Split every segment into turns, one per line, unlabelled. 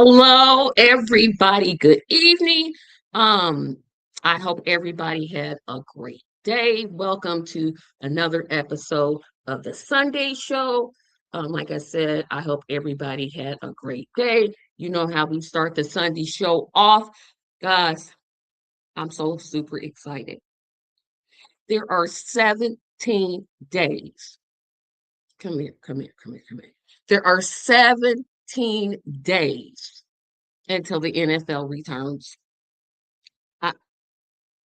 Hello, everybody. Good evening. Um, I hope everybody had a great day. Welcome to another episode of the Sunday Show. Like I said, I hope everybody had a great day. You know how we start the Sunday show off. Guys, I'm so super excited. There are 17 days. Come here, come here, come here, come here. There are 17 days until the NFL returns. I,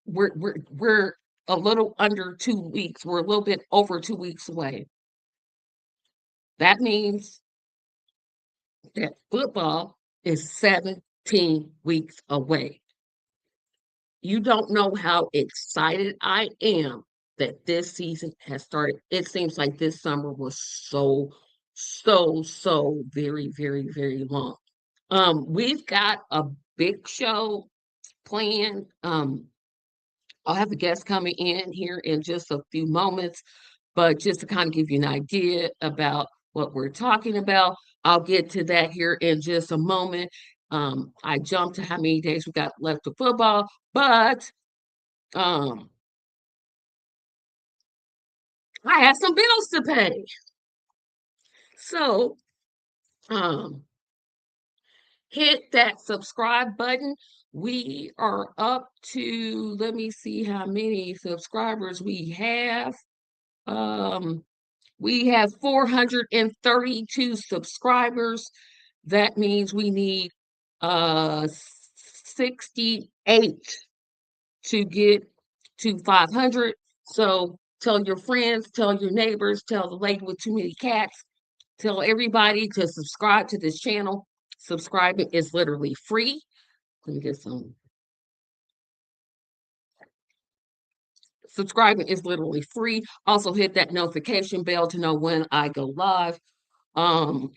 we're a little under 2 weeks. We're a little bit over 2 weeks away. That means that football is 17 weeks away. You don't know how excited I am that this season has started. It seems like this summer was so very, very, very long. We've got a big show planned. I'll have a guest coming in here in just a few moments, but just to kind of give you an idea about what we're talking about, I'll get to that here in just a moment. I jumped to how many days we got left of football, but um, I have some bills to pay. So um, hit that subscribe button. We are up to, let me see how many subscribers we have. Um, We have 432 subscribers. That means we need 68 to get to 500. So tell your friends, tell your neighbors, tell the lady with too many cats, tell everybody to subscribe to this channel. Subscribing is literally free. Let me get some. Subscribing is literally free. Also hit that notification bell to know when I go live. Um,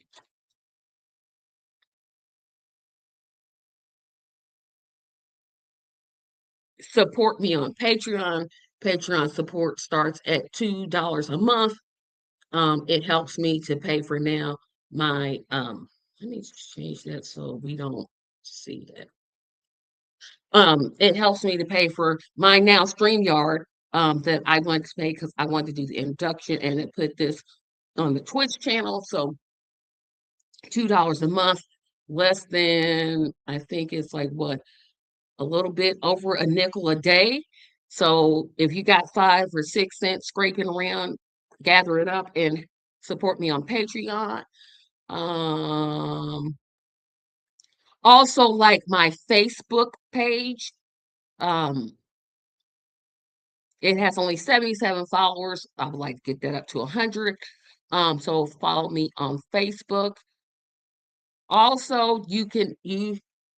Support me on Patreon. Patreon support starts at $2 a month. It helps me to pay for now my let me change that so we don't see that. It helps me to pay for my now StreamYard that I want to pay because I want to do the induction and it put this on the Twitch channel. So $2 a month, less than I think it's like what a little bit over a nickel a day. So if you got 5 or 6 cents scraping around, gather it up and support me on Patreon. Um, Also like my Facebook page. Um, it has only 77 followers. I would like to get that up to 100. So follow me on Facebook. Also, you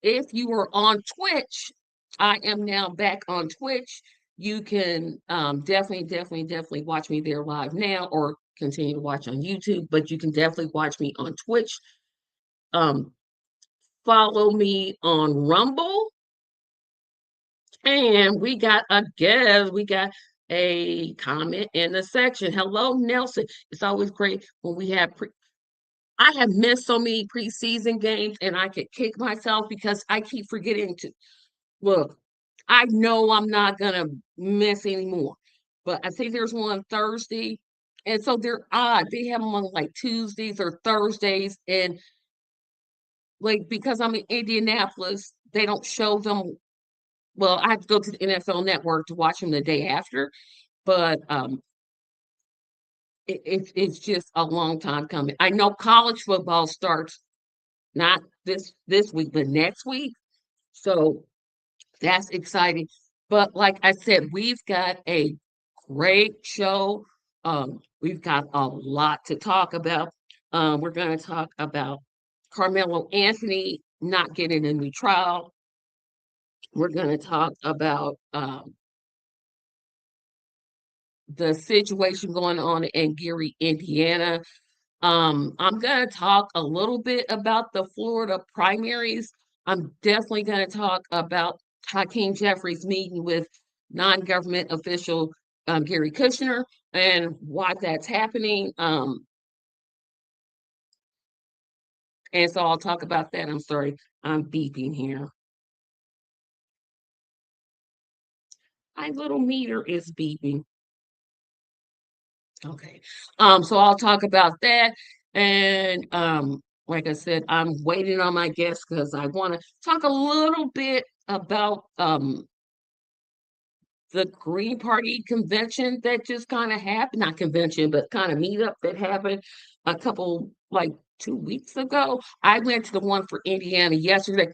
if you were on Twitch, I am now back on Twitch. You can definitely watch me there live now or continue to watch on YouTube, but you can definitely watch me on Twitch. Um, Follow me on Rumble. And we got a guest. We got a comment in the section. Hello, Nelson. It's always great when we have I have missed so many preseason games and I could kick myself because I keep forgetting to look. I know I'm not gonna miss anymore, but I think there's one Thursday, and so they're odd. They have them on like Tuesdays or Thursdays, and like because I'm in Indianapolis, they don't show them. Well, I have to go to the NFL Network to watch them the day after, but it's just a long time coming. I know college football starts not this week, but next week. So that's exciting. But like I said, we've got a great show. We've got a lot to talk about. We're going to talk about Carmelo Anthony not getting a new trial. We're going to talk about the situation going on in Gary, Indiana. I'm going to talk a little bit about the Florida primaries. I'm definitely going to talk about Hakeem Jeffries meeting with non-government official Gary Kushner and why that's happening. And so I'll talk about that. I'm sorry. I'm beeping here. My little meter is beeping. Okay. So I'll talk about that. And like I said, I'm waiting on my guests because I want to talk a little bit about the Green Party convention that just kind of happened, not convention, but kind of meetup that happened a couple, like 2 weeks ago. I went to the one for Indiana yesterday.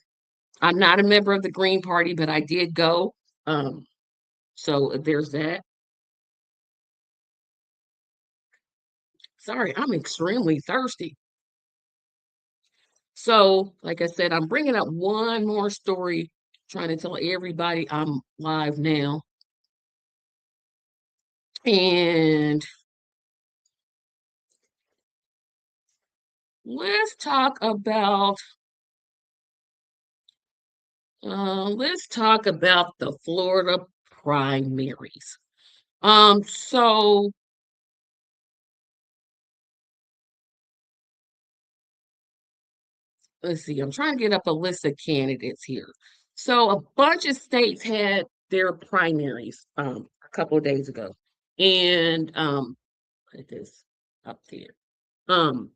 I'm not a member of the Green Party, but I did go. Um, so there's that. Sorry, I'm extremely thirsty. So, like I said, I'm bringing up one more story, trying to tell everybody I'm live now. And let's talk about the Florida primaries. So let's see, I'm trying to get up a list of candidates here. So a bunch of states had their primaries a couple of days ago. And put this up there. Um,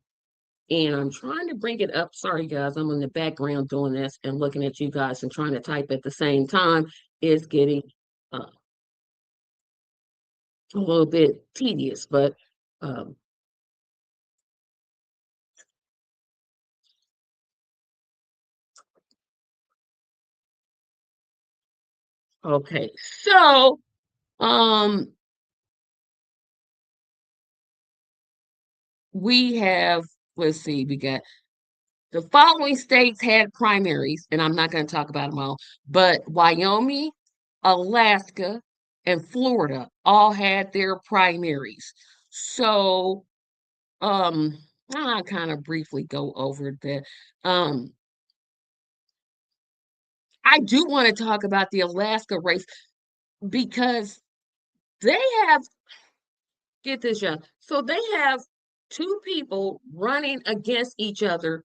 and I'm trying to bring it up. Sorry, guys, I'm in the background doing this and looking at you guys and trying to type at the same time is getting uh, a little bit tedious, but um, okay. So, um, we have, let's see, we got the following states had primaries, and I'm not going to talk about them all, but Wyoming, Alaska, and Florida all had their primaries. So, um, I'll kind of briefly go over that. Um, I do want to talk about the Alaska race because they have, get this, yeah. So they have two people running against each other,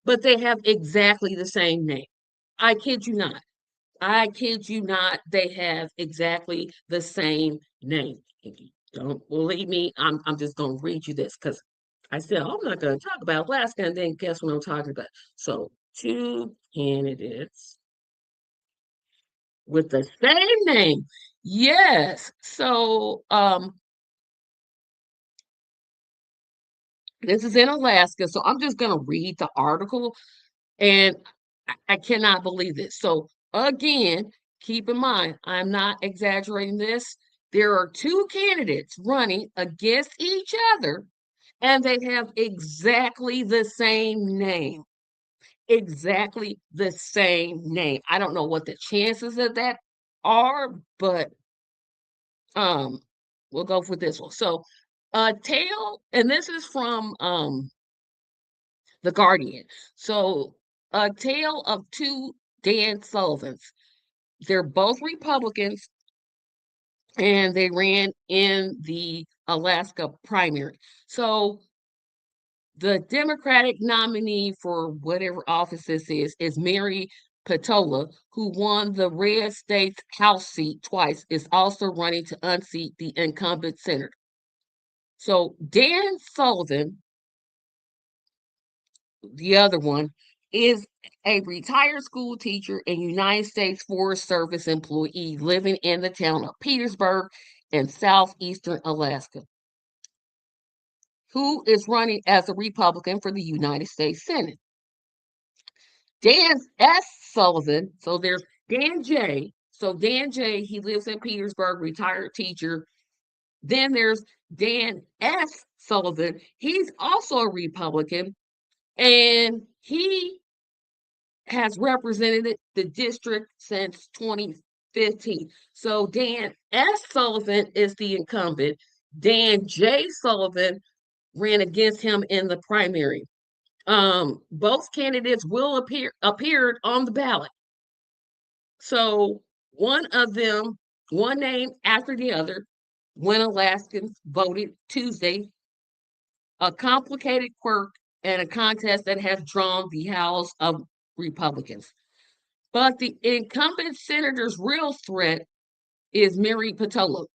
but they have exactly the same name. I kid you not. I kid you not. They have exactly the same name. If you don't believe me, I'm just gonna read you this because I said I'm not gonna talk about Alaska, and then guess what I'm talking about. So two candidates with the same name. Yes. So this is in Alaska. So I'm just gonna read the article and I cannot believe this. So again, keep in mind, I'm not exaggerating this. There are two candidates running against each other, and they have exactly the same name. Exactly the same name. I don't know what the chances of that are, but um, we'll go for this one. So, tale, and this is from The Guardian. So, a tale of two Dan Sullivans. They're both Republicans and they ran in the Alaska primary. So, the Democratic nominee for whatever office this is Mary Patola, who won the red state's House seat twice, is also running to unseat the incumbent senator. So, Dan Sullivan, the other one, is a retired school teacher and United States Forest Service employee living in the town of Petersburg in southeastern Alaska, who is running as a Republican for the United States Senate. Dan S. Sullivan, so there's Dan J. So Dan J., he lives in Petersburg, retired teacher. Then there's Dan S. Sullivan. He's also a Republican, and he has represented the district since 2015. So Dan S. Sullivan is the incumbent. Dan J. Sullivan ran against him in the primary. Both candidates will appeared on the ballot. So one of them, one name after the other, when Alaskans voted Tuesday, a complicated quirk and a contest that has drawn the howls of Republicans. But the incumbent senator's real threat is Mary Patola,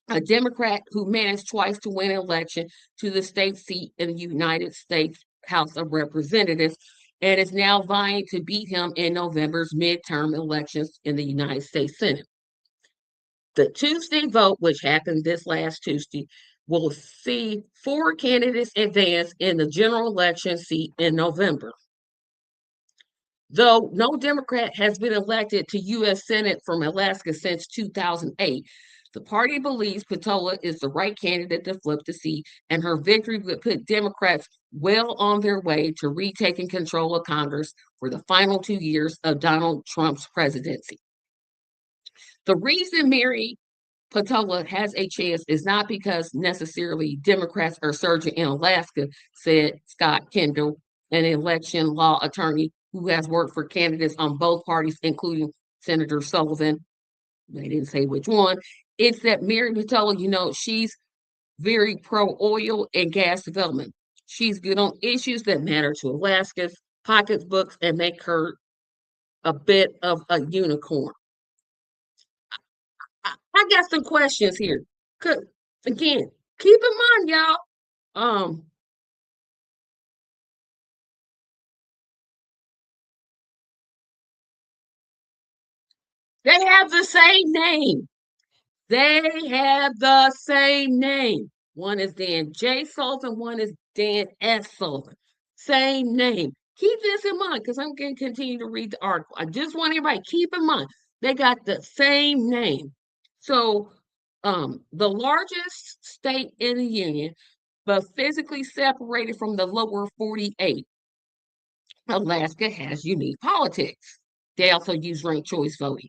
a Democrat who managed twice to win an election to the state seat in the United States House of Representatives and is now vying to beat him in November's midterm elections in the United States Senate. The Tuesday vote, which happened this last Tuesday, will see four candidates advance in the general election seat in November. Though no Democrat has been elected to U.S. Senate from Alaska since 2008, the party believes Patola is the right candidate to flip the seat, and her victory would put Democrats well on their way to retaking control of Congress for the final 2 years of Donald Trump's presidency. The reason Mary Patola has a chance is not because necessarily Democrats are surging in Alaska, said Scott Kendall, an election law attorney who has worked for candidates on both parties, including Senator Sullivan. They didn't say which one. It's that Mary Patola, she's very pro oil and gas development. She's good on issues that matter to Alaska's pocketbooks and make her a bit of a unicorn. I got some questions here. Again, keep in mind, y'all. Um, they have the same name. They have the same name. One is Dan J. Sullivan, one is Dan S. Sullivan. Same name. Keep this in mind because I'm going to continue to read the article. I just want everybody to keep in mind they got the same name. So, the largest state in the union, but physically separated from the lower 48, Alaska has unique politics. They also use ranked choice voting.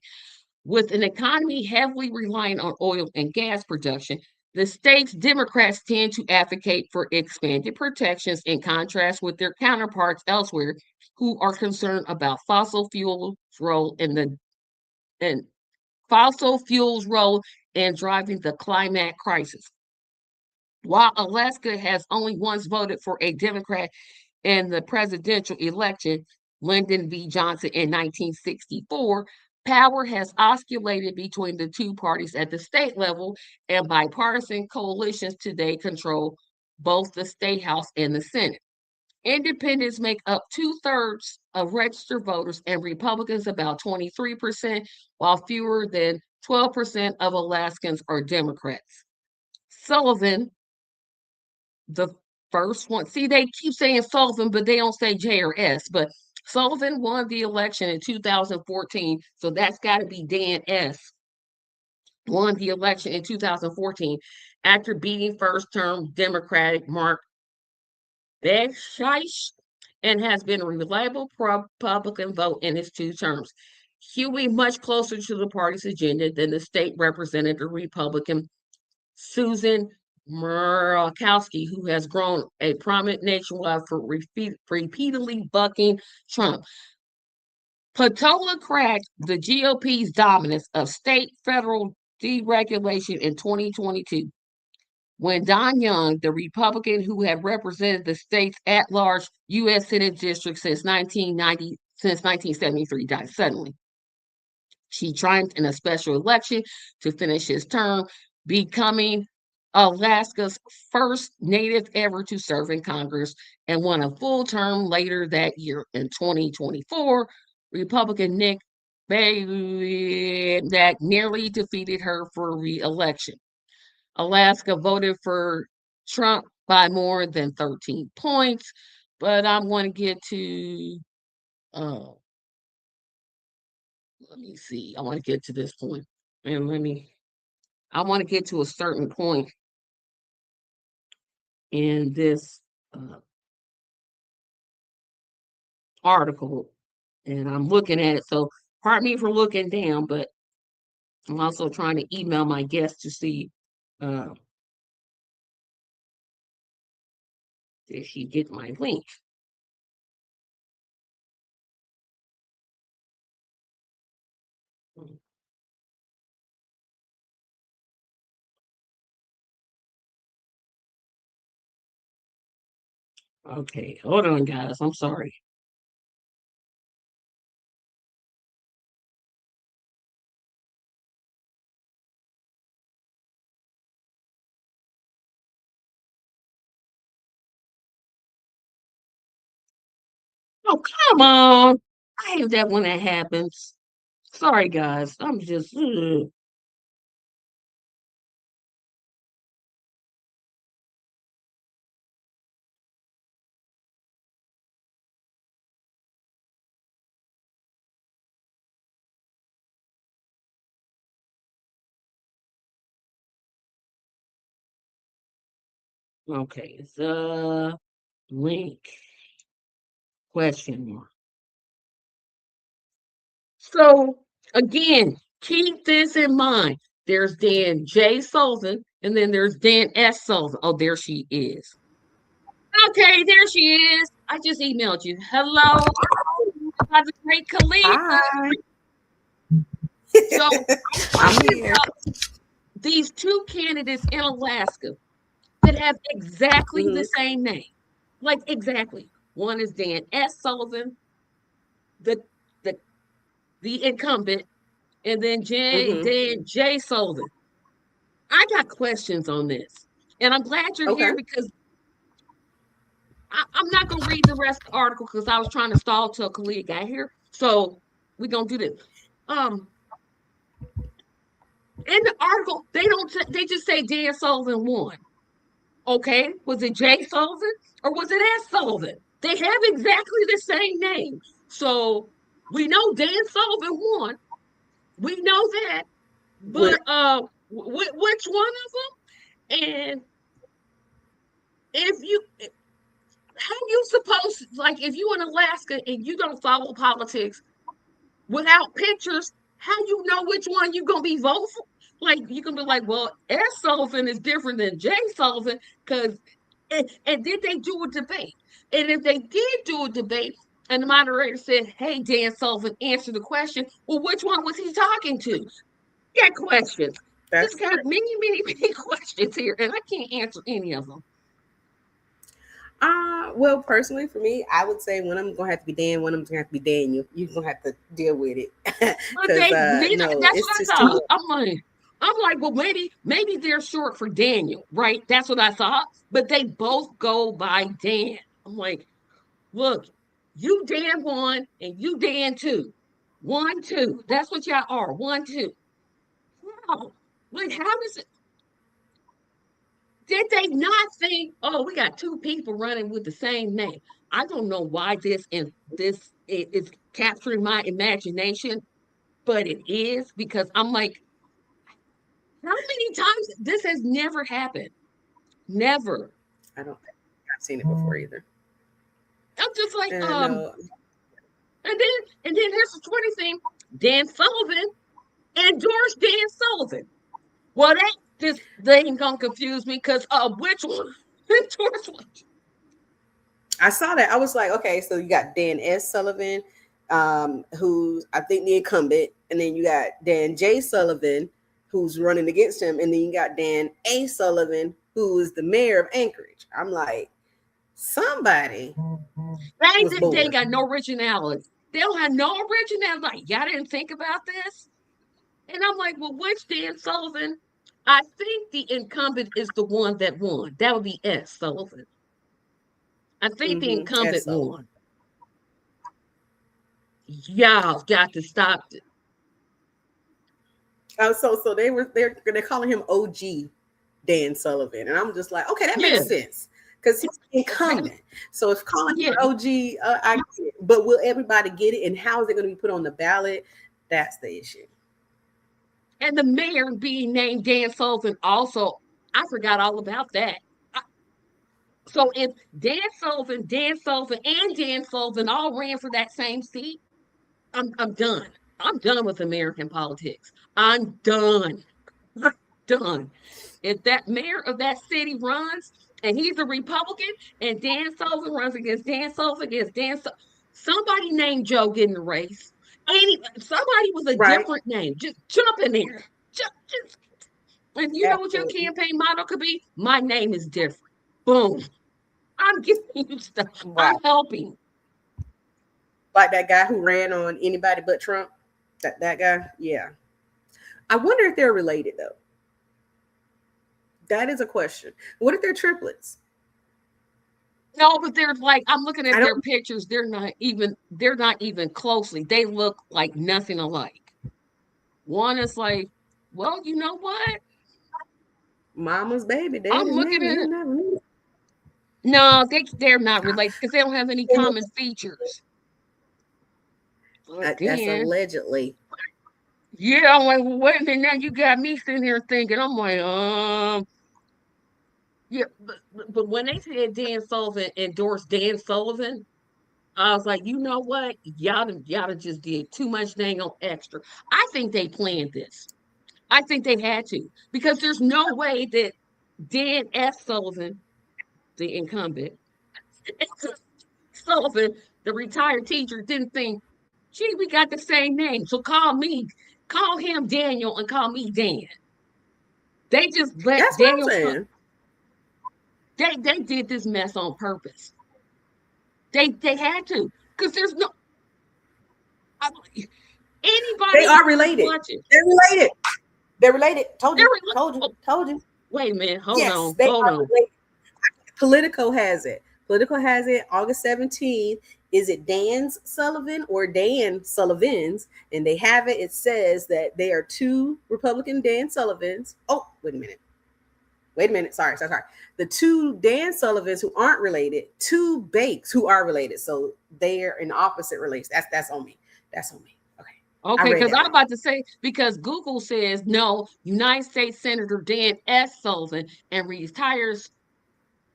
With an economy heavily reliant on oil and gas production, the state's Democrats tend to advocate for expanded protections in contrast with their counterparts elsewhere who are concerned about and fossil fuels role in driving the climate crisis. While Alaska has only once voted for a Democrat in the presidential election, Lyndon B. Johnson in 1964, power has oscillated between the two parties at the state level, and bipartisan coalitions today control both the state house and the Senate. Independents make up two-thirds of registered voters, and Republicans about 23%, while fewer than 12% of Alaskans are Democrats. Sullivan, the first one. See, they keep saying Sullivan, but they don't say J or S. But Sullivan won the election in 2014, so that's got to be Dan S. Won the election in 2014 after beating first-term Democratic Mark Bescheish and has been a reliable Republican vote in his two terms. Hewing much closer to the party's agenda than the state representative Republican Susan Murkowski, who has grown a prominent nationwide for repeatedly bucking Trump. Patola cracked the GOP's dominance of state federal deregulation in 2022 when Don Young, the Republican who had represented the state's at-large U.S. Senate district since 1973, died suddenly. She triumphed in a special election to finish his term, becoming Alaska's first native ever to serve in Congress and won a full term later that year. In 2024, Republican Nick Bailey that nearly defeated her for re-election. Alaska voted for Trump by more than 13 points, but I'm going to get to, uh, let me see, I want to get to this point, and I want to get to a certain point in this uh, article, and I'm looking at it. So, pardon me for looking down, but I'm also trying to email my guest to see uh, if she get my link. Okay, hold on, guys. I'm sorry. Oh, come on. I hate that when that happens. Sorry, guys. I'm just. Ugh. Okay, the link question mark. So again, keep this in mind. There's Dan J. Sullivan, and then there's Dan S. Sullivan. Oh, there she is. Okay, there she is. I just emailed you. Hello, by the great Khalifa.
Hi,
So I'm
I'm
talking
here.
about these two candidates in Alaska that have exactly the
Hmm.
same name. Like exactly. One is Dan S. Sullivan, the the the incumbent, and then
Hmm.
Dan J. Sullivan. I got questions on this. And I'm glad you're here
Okay.
because I'm not gonna read the rest of the article because I was trying to stall till Khalid got here. So we're gonna do this. Um in the article, they just say Dan Sullivan won. Okay, was it Jay Sullivan or was it S. Sullivan? They have exactly the same name. So we know Dan Sullivan won. We know that.
With
But which one of them? And if you how you supposed like if you in Alaska and you don't follow politics without pictures, how you know which one you gonna be voting for? Like you can be like, well, S. Sullivan is different than J. Sullivan because and did they do a debate? And if they did do a debate, and the moderator said, "Hey, Dan Sullivan, answer the question." Well, which one was he talking to? Got questions. Just
that's
got
true.
many questions here, and I can't answer any of them.
Well, personally, for me, I would say one of them gonna have to be Dan, one of them gonna have to be Daniel. You're gonna have to deal with it,
But
because
they neither.
no,
That's
it's
what
just
I
too
thought.
much.
I'm like, well, maybe they're short for Daniel, right? That's what I thought. But they both go by Dan. I'm like, look, you Dan one and you Dan two. One, two. That's what y'all are. One, two. Wow. Like, how does it did they not think, oh, we got two people running with the same name? I don't know why is capturing my imagination, but it is because I'm like, how many times this has never happened? Never.
I don't think I've seen it before either.
I'm just like,
No,
and then here's the 20 thing. Dan Sullivan endorsed Dan Sullivan. Well, that just they ain't gonna confuse me because which one endorsed which?
I saw that. I was like, okay, so you got Dan S. Sullivan, who's I think the incumbent, and then you got Dan J. Sullivan, who's running against him, and then you got Dan A. Sullivan, who is the mayor of Anchorage. I'm like, somebody was
They ain't
bored.
got no originality. They don't have no originality. Like, y'all didn't think about this? And I'm like, well, which Dan Sullivan? I think the incumbent is the one that won. That would be S. Sullivan. I think the
S.
incumbent
Sullivan.
won. Y'all got to stop it.
So they're calling him OG Dan Sullivan, and I'm just like, okay, that makes
Yeah.
sense because he's
Okay.
incumbent. So if calling him
Yeah.
OG, I get it. But will everybody get it, and how is it going to be put on the ballot? That's the issue.
And the mayor being named Dan Sullivan also, I forgot all about that. I- So if Dan Sullivan, and Dan Sullivan all ran for that same seat, I'm done. I'm done with American politics. I'm done. Done. If that mayor of that city runs and he's a Republican and Dan Sullivan runs against Dan Sullivan against somebody named Joe get in the race. Somebody with a
Right?
different name. Just jump in there. Just, and you know what your
Absolutely.
campaign motto could be? My name is different. Boom. I'm giving you stuff.
Right.
I'm helping.
Like that guy who ran on anybody but Trump. That guy. Yeah. I wonder if they're related though. That is a question. What if they're triplets?
No, but they're like, I'm looking
I
at their
don't.
pictures. They're not even closely. They look like nothing alike. One is like, well, you know what?
Mama's baby,
I'm
daddy's
looking
mammy.
at
He'll
it.
never meet.
No, they're not related because they don't have any common features. But
That's
then,
allegedly.
yeah, I'm like, well, wait a minute. Now you got me sitting here thinking, I'm like, yeah, but when they said Dan Sullivan endorsed Dan Sullivan, I was like, you know what? Y'all just did too much dang on extra. I think they planned this. I think they had to because there's no way that Dan F. Sullivan, the incumbent, Sullivan, the retired teacher, didn't think, gee, we got the same name, so call him Daniel, and call me Dan. They just let
That's what I'm
Daniel.
saying.
They did this mess on purpose. They had to because there's no I-
They
anybody
are
who's
related.
watching.
They're related. They're related. Told
They're
you. Told you.
oh,
Told you.
wait a minute,
Yes, they
hold
are
on.
related. Politico has it. Politico has it August 17th. Is it Dan's Sullivan or Dan Sullivan's? And they have it. It says that they are two Republican Dan Sullivans. Oh, wait a minute. Wait a minute. Sorry. The two Dan Sullivans who aren't related, two Bakes who are related. So they're in opposite relations. That's on me. That's on me. Okay. I
Okay,
read
because
that
I'm
wrong.
about to say because Google says no, United States Senator Dan S. Sullivan and retires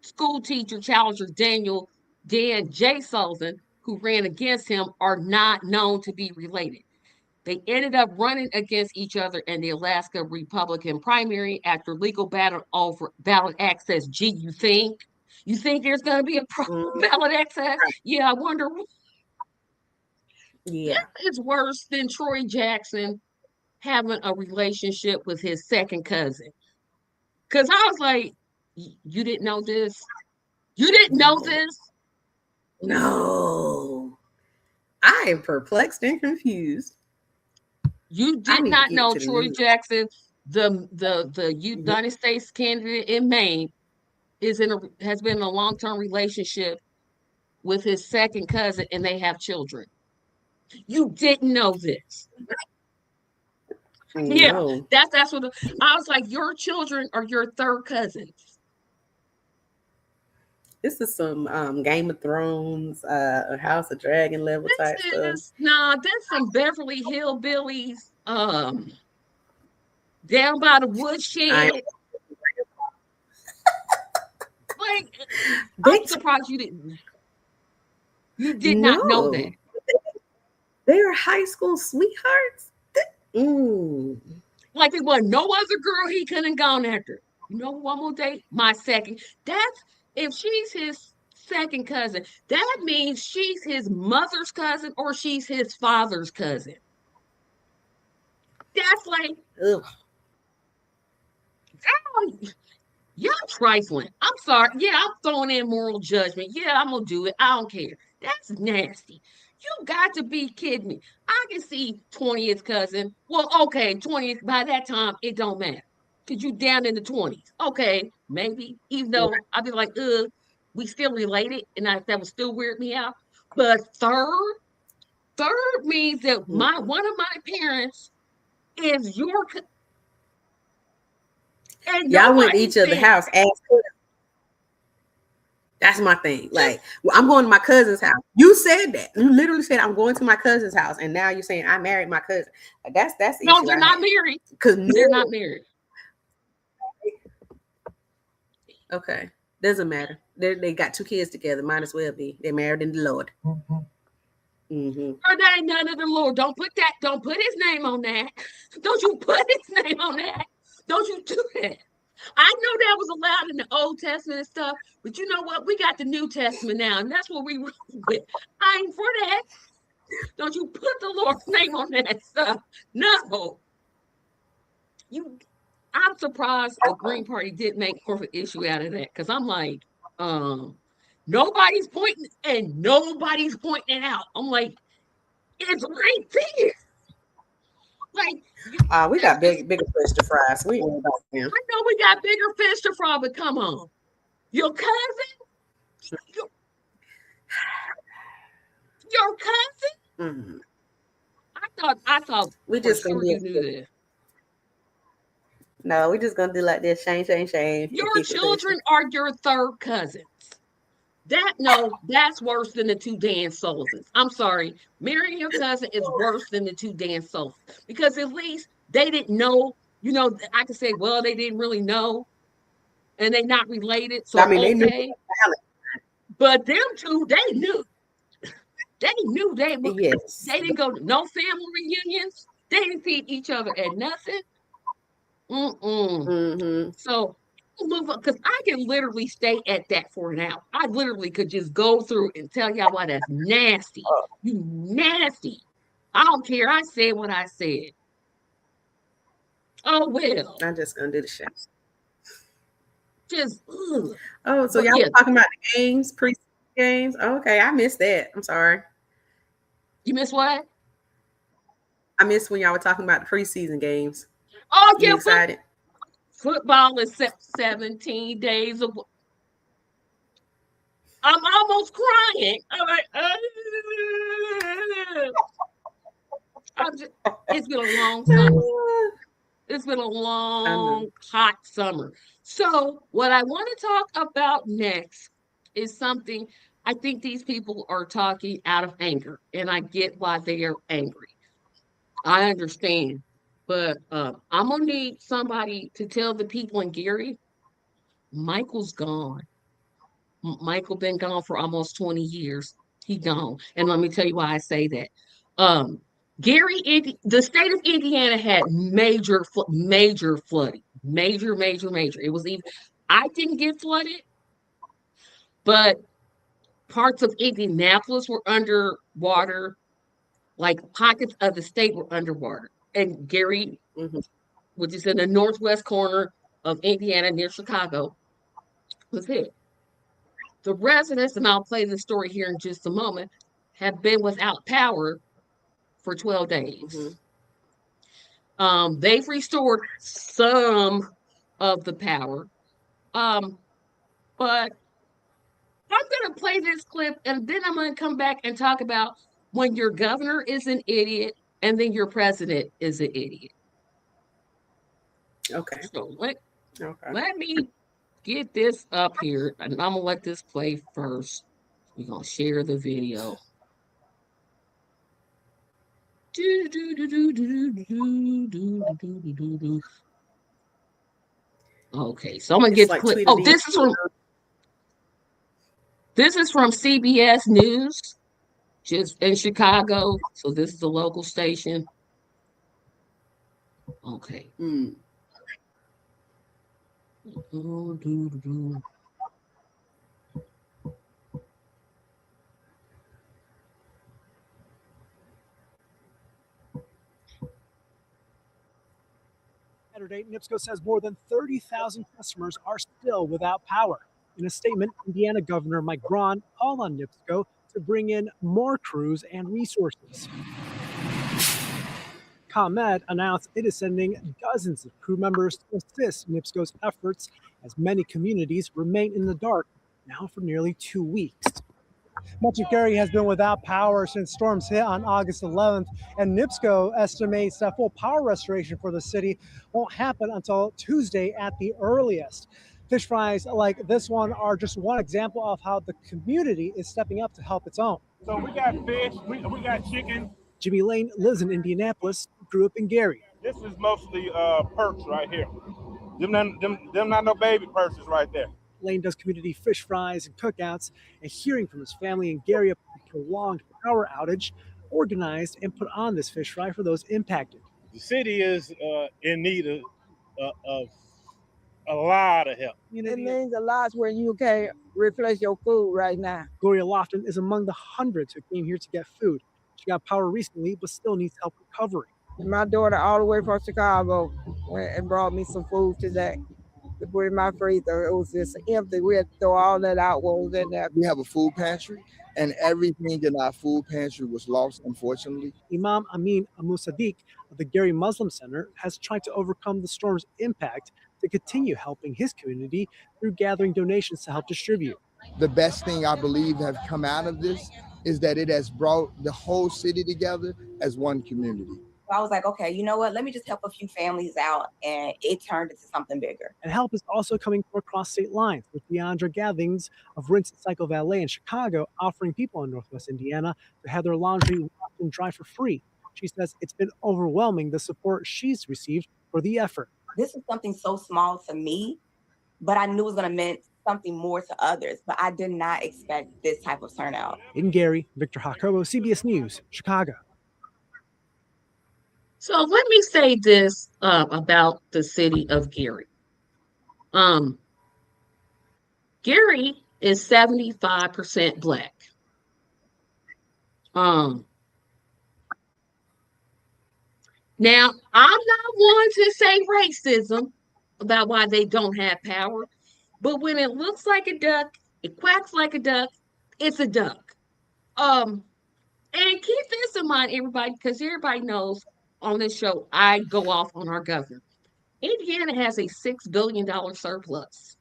school teacher challenger Dan J. Sullivan, who ran against him, are not known to be related. They ended up running against each other in the Alaska Republican primary after legal battle over ballot access. Gee, you think there's going to be a
Mm,
ballot access? Yeah, I wonder.
yeah.
This is worse than Troy Jackson having a relationship with his second cousin. Because I was like, you didn't know this? You didn't know
No.
this?
No. I am perplexed and confused.
You
I
did
need to
not
get
know
to the
Troy
news.
Jackson, the
Mhm.
United States candidate in Maine, has been in a long term relationship with his second cousin, and they have children. You didn't know this? Yeah,
No.
that's what I was like. Your children are your third cousins.
This is some Game of Thrones, House of Dragon level
This
type stuff.
is nah. That's some Beverly Hillbillies. Down by the
I
woodshed. Like,
they
I'm surprised you didn't. You did not know that.
no, they're high school sweethearts. Mm.
Like there was no other girl he couldn't have gone after. You know, one more date, my second. That's if she's his second cousin, that means she's his mother's cousin or she's his father's cousin. That's like,
Ugh.
oh, y'all trifling. I'm sorry. Yeah, I'm throwing in moral judgment. Yeah, I'm gonna do it. I don't care. That's nasty. You got to be kidding me. I can see 20th cousin. Well, okay, 20th. By that time, it don't matter. Cause you down in the 20s. Okay, maybe. Even though I'd be like, we still related, and that would still weird me out. But third means that
Mhm.
my one of my parents is and
Y'all went to
nobody
each other's
said
house. That's my thing. Like, well, I'm going to my cousin's house. You said that. You literally said I'm going to my cousin's house, and now you're saying I married my cousin. That's the
no,
issue
they're
I
not
have.
married.
Cause
They're not
no,
married.
okay, doesn't matter. They got two kids together. Might as well be. They're married in the Lord. Mm-hmm.
Or that ain't none of the Lord. Don't put his name on that. Don't you put his name on that. Don't you do that. I know that was allowed in the Old Testament and stuff, but you know what? We got the New Testament now, and that's what we roll with. I ain't for that. Don't you put the Lord's name on that stuff. No. You I'm surprised the Green Party didn't make more of an issue out of that. Cause I'm like, um, nobody's pointing it out. I'm like, it's right there. Like
We
there's
got
this.
bigger fish to fry. So we ain't about them.
I know we got bigger fish to fry, but come on, your cousin. Your, your cousin?
Mhm.
I thought
We
for
just gonna
sure
do
you
it.
knew that.
No, we just gonna do like this, shame, shame, shame, and
Your
keep it pushing.
children are your third cousins. That no, that's worse than the two Dan Sullivans. I'm sorry. Marrying your cousin is worse than the two Dan Sullivans because at least they didn't know. I could say, well, they didn't really know and they not related,
I
so
mean, they knew
okay. But them two, they knew. They knew
yes.
they didn't go to no family reunions. They didn't see each other at nothing. Mm-mm.
Mm-hmm.
So move on because I can literally stay at that for an hour. I literally could just go through and tell y'all why that's nasty. You nasty. I don't care. I said what I said. Oh well.
I'm just gonna do the shame.
Just ugh.
Oh, so
But
y'all
yeah,
were talking about the games, pre games. Oh, okay, I missed that. I'm sorry.
you miss what?
I missed when y'all were talking about the preseason games.
Oh
You
yeah,
excited?
football is 17 days away. I'm almost crying. I'm like, it's been a long summer. It's been a
I know.
long, hot summer. So, what I want to talk about next is something I think these people are talking out of anger, and I get why they are angry. I understand. But I'm going to need somebody to tell the people in Gary, Michael's gone. Michael been gone for almost 20 years. He gone. And let me tell you why I say that. Um, the state of Indiana had major flooding. Major. It was even, I didn't get flooded, but parts of Indianapolis were underwater, like pockets of the state were underwater. And Gary,
Mm-hmm.
which is in the northwest corner of Indiana near Chicago, was hit. The residents, and I'll play the story here in just a moment, have been without power for 12
Mm-hmm.
days. They've restored some of the power, um, but I'm going to play this clip and then I'm going to come back and talk about when your governor is an idiot and then your president is an idiot.
Okay.
So
Okay.
let me get this up here and I'm going to let this play first. We're going to share the video. Okay, so I'm gonna
It's
get the
like
clip.
tweeted
Oh,
in.
this is from CBS News, just in Chicago. So this is the local station. Okay.
Mm.
Saturday, NIPSCO says more than 30,000 customers are still without power. In a statement, Indiana Governor Mike Braun called on NIPSCO to bring in more crews and resources. ComEd announced it is sending dozens of crew members to assist NIPSCO's efforts as many communities remain in the dark now for nearly 2 weeks. Much of Gary has been without power since storms hit on August 11th, and NIPSCO estimates that full power restoration for the city won't happen until Tuesday at the earliest. Fish fries like this one are just one example of how the community is stepping up to help its own.
So we got fish, we got chicken.
Jimmy Lane lives in Indianapolis, grew up in Gary.
This is mostly perks right here. Them not no baby purses right there.
Lane does community fish fries and cookouts, and hearing from his family in Gary about a prolonged power outage, organized and put on this fish fry for those impacted.
The city is in need of a lot of help.
It means a lot when you can't replace your food right now.
Gloria Lofton is among the hundreds who came here to get food. She got power recently, but still needs help recovering.
My daughter all the way from Chicago went and brought me some food today to put in my freezer. It was just empty. We had to throw all that out what was in there.
We have a food pantry, and everything in our food pantry was lost, unfortunately.
Imam Amin Amusadiq of the Gary Muslim Center has tried to overcome the storm's impact to continue helping his community through gathering donations to help distribute.
the best thing I believe have come out of this is that it has brought the whole city together as one community.
So I was like, okay, you know what? Let me just help a few families out. And it turned into something bigger.
And help is also coming from across state lines, with Deandra Gathings of Rinse Cycle Valet in Chicago offering people in Northwest Indiana to have their laundry washed and dry for free. She says it's been overwhelming the support she's received for the effort.
This is something so small to me, but I knew it was going to mean something more to others. But I did not expect this type of turnout.
In Gary, Victor Jacobo, CBS News, Chicago.
So let me say this about the city of Gary. Gary is 75% Black. Now, I'm not one to say racism about why they don't have power, but when it looks like a duck, it quacks like a duck, it's a duck. And keep this in mind, everybody, because everybody knows on this show, I go off on our governor. Indiana has a $6 billion surplus.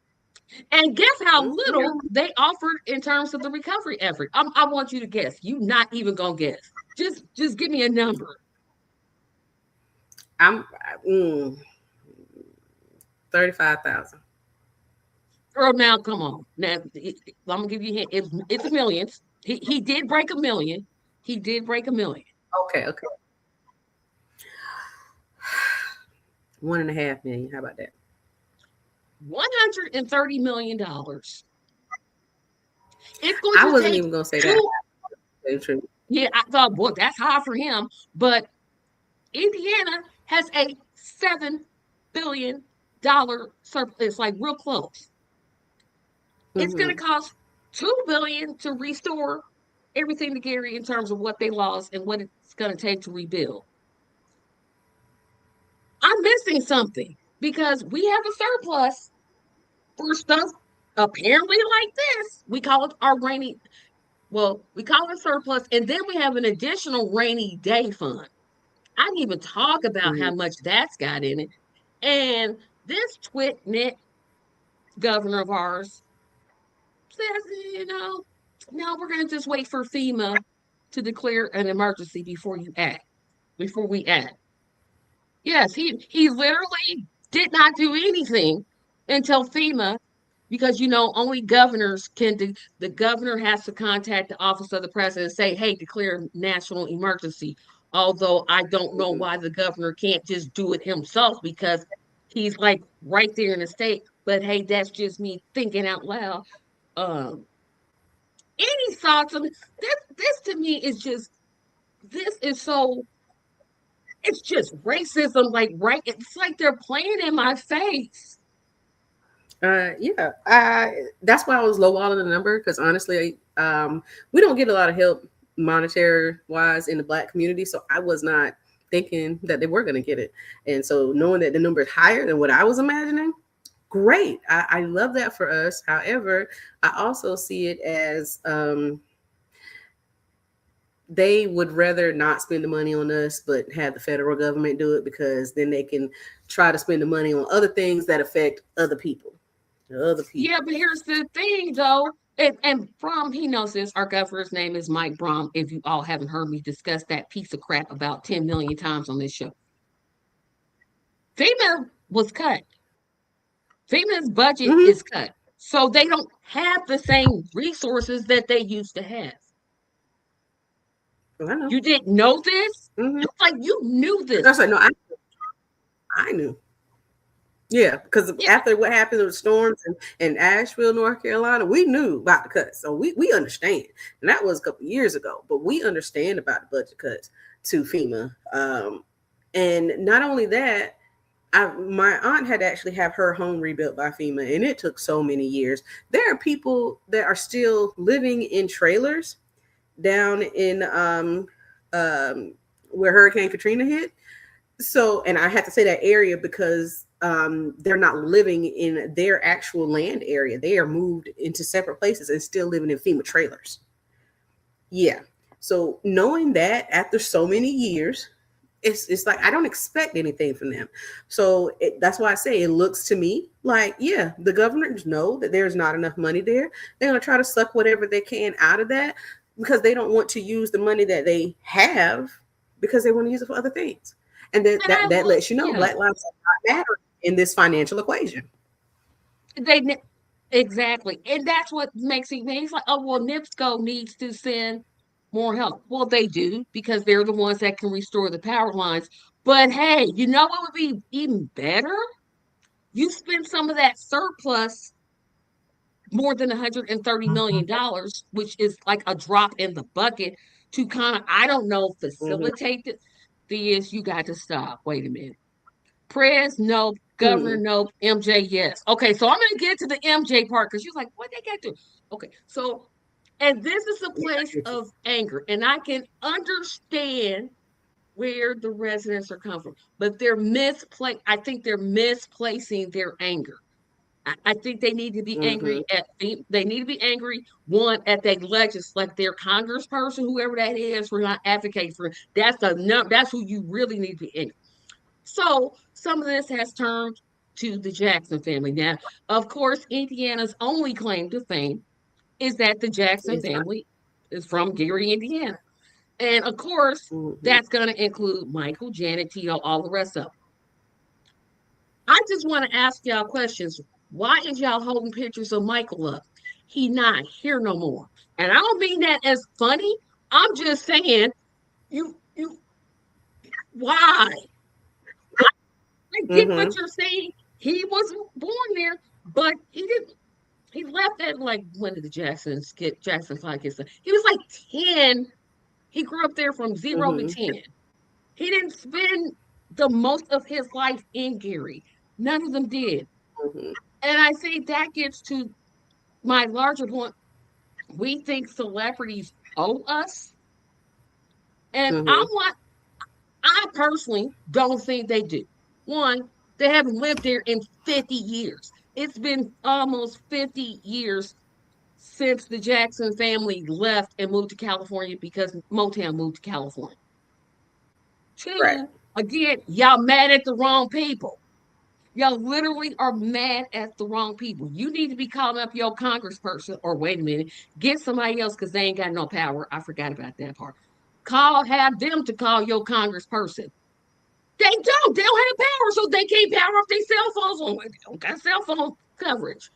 And guess how little they offered in terms of the recovery effort? I want you to guess. You not even gonna guess. Just give me a number.
I'm 35,000.
Girl, now come on. Now I'm gonna give you a hint. It's millions. He did break a million. He did break a million.
Okay. 1.5 million. How about that?
$130 million. It's going
I
to
wasn't
take
even gonna say
two.
that.
Yeah, I thought, boy, that's high for him. But Indiana has a $7 billion surplus. It's like real close. It's going to cost $2 billion to restore everything to Gary in terms of what they lost and what it's going to take to rebuild. I'm missing something because we have a surplus for stuff apparently like this. We call it our rainy. Well, we call it surplus, and then we have an additional rainy day fund. I didn't even talk about how much that's got in it. And this twit-nit governor of ours says, no, we're going to just wait for FEMA to declare an emergency before we act. Yes, he literally did not do anything until FEMA, because only governors can do. The governor has to contact the office of the president and say, hey, declare national emergency. Although I don't know why the governor can't just do it himself, because he's like right there in the state. But hey, that's just me thinking out loud. Any thoughts on this to me is just, this is so, it's just racism, like, right? It's like they're playing in my face.
Yeah, that's why I was lowballing the number, because honestly, we don't get a lot of help monetary wise in the Black community, so I was not thinking that they were going to get it. And so knowing that the number is higher than what I was imagining, great. I love that for us. However, I also see it as they would rather not spend the money on us, but have the federal government do it, because then they can try to spend the money on other things that affect other people.
Yeah, but here's the thing, though. And Brom, he knows this. Our governor's name is Mike Brom. If you all haven't heard me discuss that piece of crap about 10 million times on this show. FEMA was cut. FEMA's budget is cut. So they don't have the same resources that they used to have.
I know.
You didn't know this? It's like you knew this.
I was like, no, I knew. Yeah, because after what happened with the storms in Asheville, North Carolina, we knew about the cuts. So we understand. And that was a couple of years ago. But we understand about the budget cuts to FEMA. And not only that, my aunt had to actually have her home rebuilt by FEMA, and it took so many years. There are people that are still living in trailers down in where Hurricane Katrina hit. So, and I had to say that area because they're not living in their actual land area. They are moved into separate places and still living in FEMA trailers. Yeah. So knowing that after so many years, it's like I don't expect anything from them. So that's why I say it looks to me like, yeah, the governors know that there's not enough money there. They're going to try to suck whatever they can out of that because they don't want to use the money that they have because they want to use it for other things. And that lets you know
yeah,
Black lives are not matter in this financial equation.
they exactly, and that's what makes it. It's like, oh well, NIPSCO needs to send more help. Well, they do because they're the ones that can restore the power lines. But hey, you know what would be even better? You spend some of that surplus, more than $130 million, which is like a drop in the bucket, to kind of, I don't know,
Mm-hmm.
facilitate the issue. You got to stop. Wait a minute. Prez, nope. Governor,
Hmm.
nope. MJ, yes. Okay, so I'm going to get to the MJ part because you're like, what they got to do? Okay, so, and this is a
Yeah, I
place
get you.
of anger, and I can understand where the residents are coming from, but I think they're misplacing their anger. I think they need to be
Mm-hmm.
angry they need to be angry, one, at their like their congressperson, whoever that is, for not advocating for it. That's who you really need to be angry. So some of this has turned to the Jackson family. Now, of course, Indiana's only claim to fame is that the Jackson
It's not.
family is from Gary, Indiana. And of course,
Mm-hmm.
that's going to include Michael, Janet, Tito, all the rest of them. I just want to ask y'all questions. Why is y'all holding pictures of Michael up? He not here no more. And I don't mean that as funny. I'm just saying, you why? I get what
Mm-hmm.
you're saying. He was born there, but he didn't. He left at like, when did the Jackson 5 get started? He was like 10. He grew up there from 0 to 10. He didn't spend the most of his life in Gary. None of them did.
Mm-hmm.
And I think that gets to my larger point. We think celebrities owe us, and
Mm-hmm.
I personally don't think they do. One, they haven't lived there in 50 years. It's been almost 50 years since the Jackson family left and moved to California because Motown moved to California.
Right.
Two, again, y'all mad at the wrong people. Y'all literally are mad at the wrong people. You need to be calling up your congressperson, or wait a minute, get somebody else because they ain't got no power. I forgot about that part. Have them to call your congressperson. They don't have power, so they can't power up their cell phones. They don't got cell phone coverage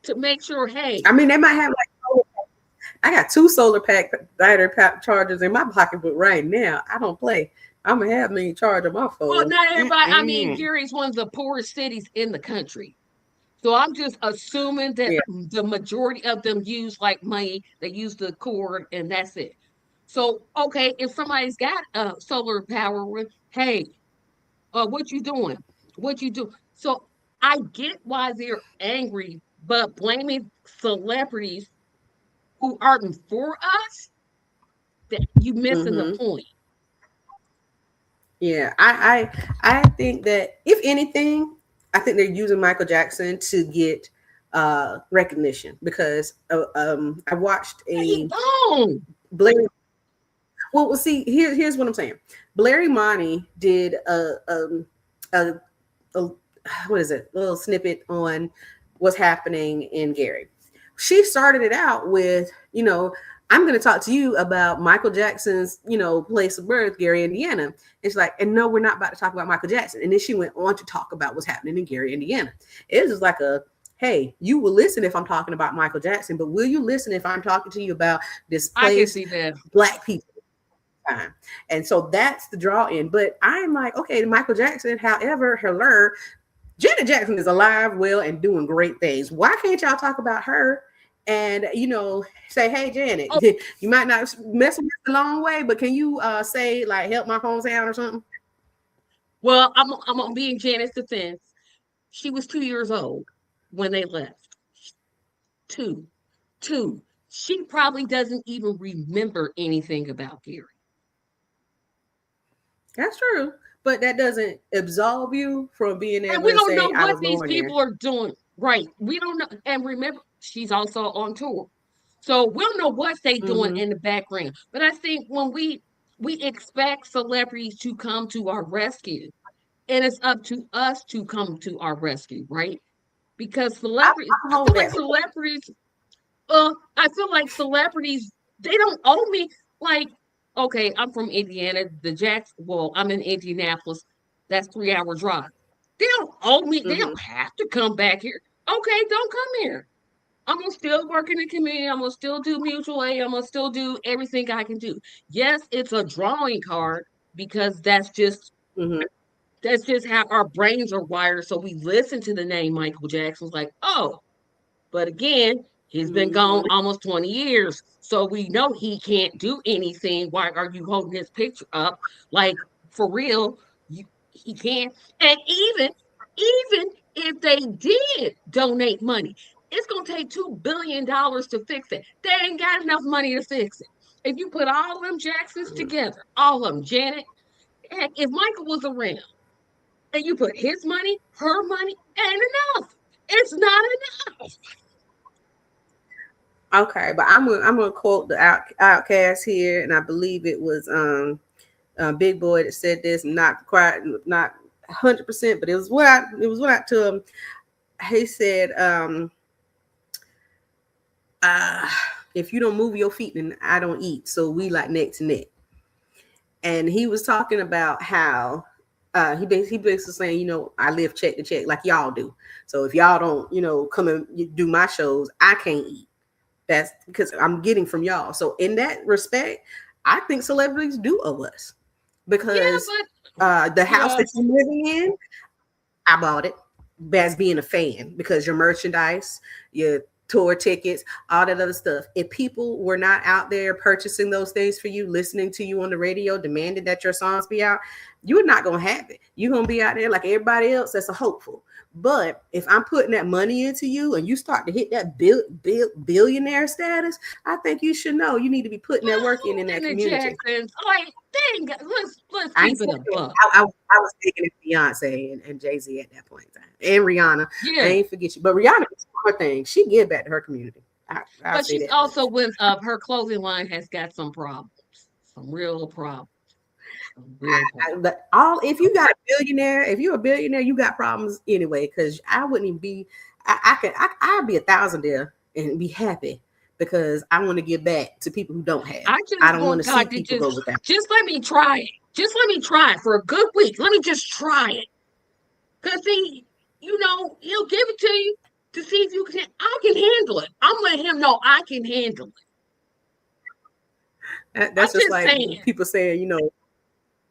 to make sure, hey,
I mean, they might have like, I got two solar pack battery pack chargers in my pocketbook right now. I don't play. I'm gonna have me charge on my
well,
phone.
not everybody, I mean,
Mm-mm.
Gary's one of the poorest cities in the country. So I'm just assuming that
Yeah.
the majority of them use like money, they use the cord and that's it. So, okay, if somebody's got solar power, hey, what you doing? What you do? So I get why they're angry, but blaming celebrities who aren't for us, that you missing the
Mm-hmm.
point.
Yeah. I think that if anything, I think they're using Michael Jackson to get recognition because I watched
He
a
gone.
Blair. Well, see, here's what I'm saying. Blair Monty did a, a what is it? A little snippet on what's happening in Gary. She started it out with, I'm going to talk to you about Michael Jackson's, place of birth, Gary, Indiana. It's like, and no, we're not about to talk about Michael Jackson. And then she went on to talk about what's happening in Gary, Indiana. It was like hey, you will listen if I'm talking about Michael Jackson, but will you listen if I'm talking to you about
I can
displaced
see that.
Black people? Time. And so that's the draw in. But I'm like, okay, Michael Jackson, however, Janet Jackson is alive, well, and doing great things. Why can't y'all talk about her and say, hey, Janet,
Oh,
you might not mess with us a long way, but can you say like help my hometown or something?
well, I'm gonna be in Janet's defense. She was 2 years old when they left. Two. Two. She probably doesn't even remember anything about Gary.
That's true. But that doesn't absolve you from being
And
able
we
to
don't know
say I
what
was
these
born there.
people are doing. Right. We don't know. And remember, she's also on tour. So we don't know what they doing
Mm-hmm.
in the background. But I think when we We expect celebrities to come to our rescue, and it's up to us to come to our rescue, right? Because celebrities,
I
I feel
hold
like
that.
celebrities, I feel like celebrities, they don't owe me. Like, okay, I'm from Indiana, well, I'm in Indianapolis. That's 3 hour drive. They don't owe me. They
Mm-hmm.
don't have to come back here. Okay, don't come here. I'm gonna still work in the community. I'm gonna still do mutual aid. I'm gonna still do everything I can do. Yes, it's a drawing card because
Mm-hmm.
that's just how our brains are wired. So we listen to the name Michael Jackson's like, oh, but again, he's been gone
Mm-hmm.
almost 20 years. So we know he can't do anything. Why are you holding his picture up? Like, for real, he can't. And even if they did donate money, it's going to take $2 billion to fix it. They ain't got enough money to fix it. If you put all them Jacksons together, all of them, Janet, heck, if Michael was around and you put his money, her money, ain't enough. It's not enough.
Okay, but I'm gonna quote the Outcast here, and I believe it was Big Boy that said this. Not quite, not 100%, but it was what I told him. He said, uh, "If you don't move your feet, then I don't eat. So we like neck to neck." And he was talking about how he basically saying, I live check to check like y'all do. So if y'all don't, come and do my shows, I can't eat. That's because I'm getting from y'all. So in that respect, I think celebrities do owe us
Yeah,
because
but
the house
yeah,
that you're living in, I bought it as being a fan because your merchandise, your tour tickets, all that other stuff. If people were not out there purchasing those things for you, listening to you on the radio, demanding that your songs be out, you're not going to have it. You're going to be out there like everybody else that's a hopeful. But if I'm putting that money into you and you start to hit that billionaire status, I think you should know you need to be putting that work in
and
that
the
community.
Jacksons, like, dang, let's
I ain't
keep it
saying
a
that.
buck.
I was thinking of Beyonce and Jay Z at that point in time, and Rihanna. I
Yeah,
ain't forget you, but Rihanna is her thing. She give back to her community. I'll
but
say
she's
that
also
much.
with her clothing line has got some problems, some real problems, some real problems.
But all if you got a billionaire, if you're a billionaire, you got problems anyway. Because I wouldn't even be. I'd be a thousandaire and be happy because I want to give back to people who don't have.
I
I
just
don't want
want
to see
God to
people go without.
just let me try it. Just let me try it for a good week. Let me just try it. Cause see, he'll give it to you to see if you can. I can handle it. I'm letting him know I can handle it. I'm
That's just
just
like
saying.
people saying,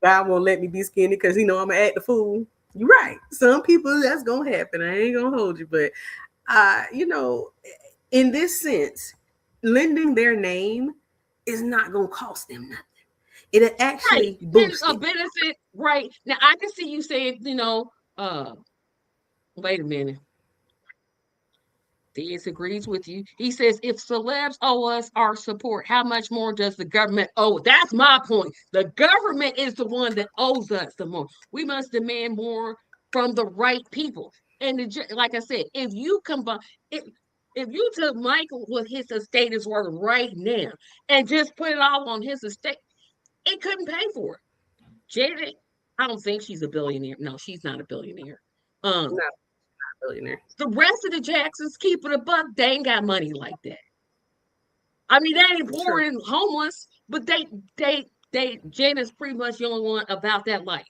God won't let me be skinny because I'm gonna act the fool. You're right. Some people that's gonna happen. I ain't gonna hold you, but in this sense, lending their name is not gonna cost them nothing. It'll
Right.
actually
And
boost
a
it.
benefit, right. Now I can see you saying, wait a minute. Diaz agrees with you. He says, if celebs owe us our support, how much more does the government owe? That's my point. The government is the one that owes us the more. We must demand more from the right people. And like I said, if you took Michael what his estate is worth right now and just put it all on his estate, it couldn't pay for it. Janet, I don't think she's a billionaire. No, she's not a billionaire.
Not
Um,
a billionaire.
the rest of the Jacksons keep it a buck. They ain't got money like that. I mean, they ain't poor
True.
and homeless, but Janet's pretty much the only one about that life.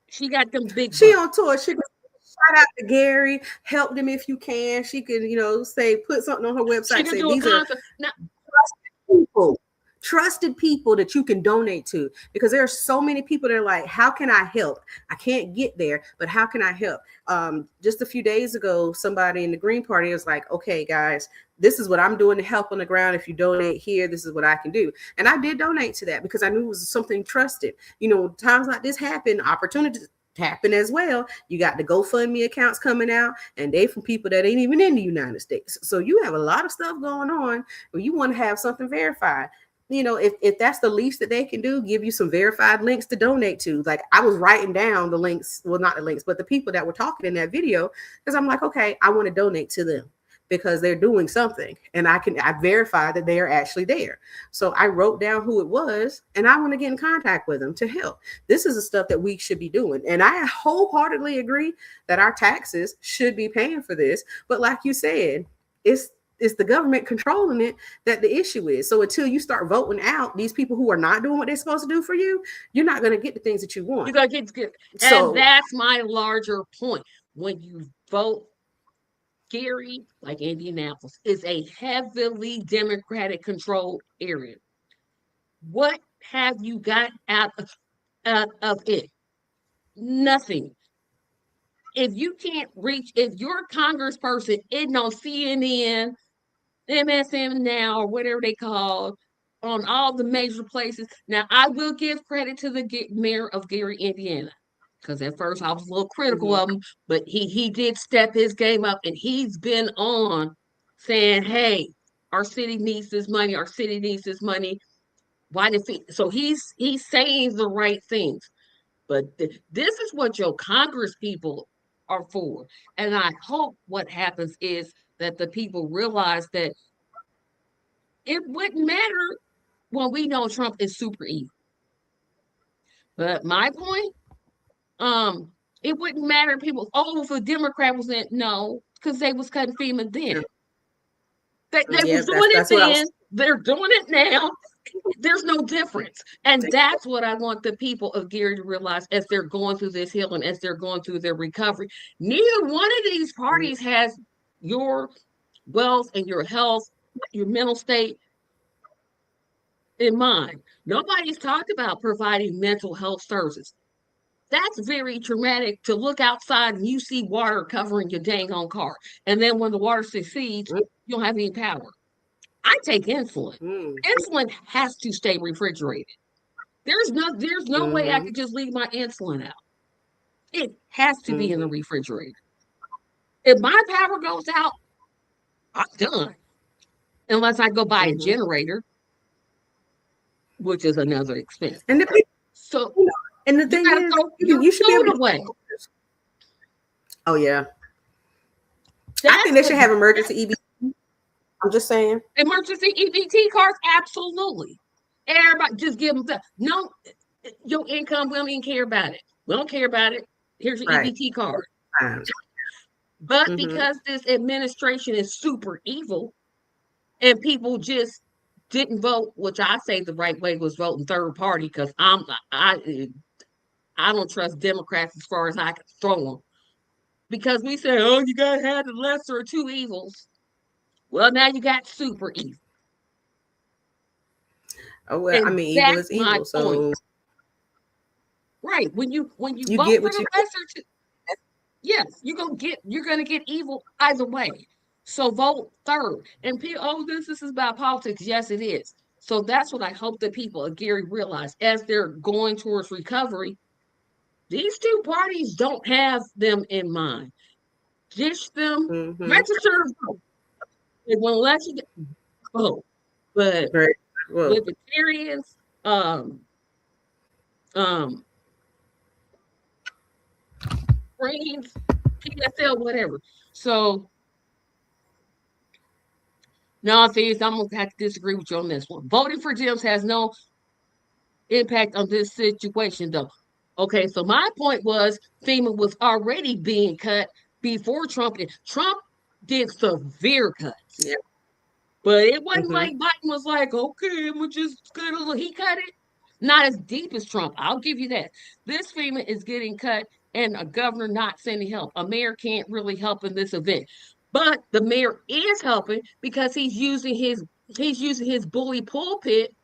She got them big
She
bucks.
on tour. She can shout out to Gary, help them if you can. She can, say put something on her
She
website.
can
Say
do a
these are
concert. Now,
people, trusted people that you can donate to, because there are so many people that are like, how can I help? I can't get there, but how can I help? Just a few days ago, somebody in the Green Party was like, okay guys, this is what I'm doing to help on the ground. If you donate here, this is what I can do. And I did donate to that because I knew it was something trusted. Times like this happen, opportunities happen as well. You got the GoFundMe accounts coming out, and they from people that ain't even in the United States. So you have a lot of stuff going on where you want to have something verified. If that's the least that they can do, give you some verified links to donate to. Like, I was writing down the links, well, not the links, but the people that were talking in that video, because I'm like, okay, I want to donate to them. because they're doing something, and I verify that they are actually there. So I wrote down who it was, and I want to get in contact with them to help. This is the stuff that we should be doing, and I wholeheartedly agree that our taxes should be paying for this. But like you said, it's the government controlling it that the issue is. So until you start voting out these people who are not doing what they're supposed to do for you, you're not going to get the things that you want.
You're going to get good.
So,
and that's my larger point. When you vote, Gary, like Indianapolis, is a heavily Democratic controlled area. What have you got out of it? Nothing. If you can't reach, if your congressperson isn't on CNN, MSM Now, or whatever they call, on all the major places. Now, I will give credit to the mayor of Gary, Indiana, because at first I was a little critical of him, but he did step his game up, and he's been on saying, hey, our city needs this money. Our city needs this money. Why did he? So he's saying the right things. But this is what your Congress people are for. And I hope what happens is that the people realize that it wouldn't matter when we know Trump is super evil. But my point, it wouldn't matter if people, if a Democrat was in, no, because they was cutting FEMA then. They was doing it then, they're doing it now. There's no difference. And that's what I want the people of Gary to realize as they're going through this healing, as they're going through their recovery. Neither one of these parties has your wealth and your health, your mental state in mind. Nobody's talked about providing mental health services. That's very traumatic to look outside and you see water covering your dang on car. And then when the water succeeds, you don't have any power. I take insulin. Insulin has to stay refrigerated. There's no way I could just leave my insulin out. It has to be in the refrigerator. If my power goes out, I'm done. Unless I go buy a generator, which is another expense.
And the thing is, you should be able to
away.
Oh yeah. I think they should have emergency EBT. I'm just saying.
Emergency EBT cards, absolutely. Everybody just give them no, your income, we don't even care about it. We don't care about it. Here's your EBT card. But because this administration is super evil and people just didn't vote, which I say the right way was voting third party, because I don't trust Democrats as far as I can throw them. Because we say, oh, you gotta have the lesser of two evils. Well, now you got super evil.
Oh well, and I mean, evil is evil. So
right, when you vote
get
for the lesser two, yes, you're gonna get evil either way. So vote third. And people, this is about politics. Yes, it is. So that's what I hope the people of Gary realize as they're going towards recovery. These two parties don't have them in mind. Ditch them, register to vote. They won't let you vote. But libertarians, Greens, PSL, whatever. So no, thieves, I'm gonna have to disagree with you on this one. Voting for Dems has no impact on this situation, though. Okay, so my point was FEMA was already being cut before Trump did. Trump did severe cuts.
Yeah.
But it wasn't like Biden was like, okay, we're just gonna, he cut it. Not as deep as Trump. I'll give you that. This FEMA is getting cut and a governor not sending help. A mayor can't really help in this event. But the mayor is helping because he's using his bully pulpit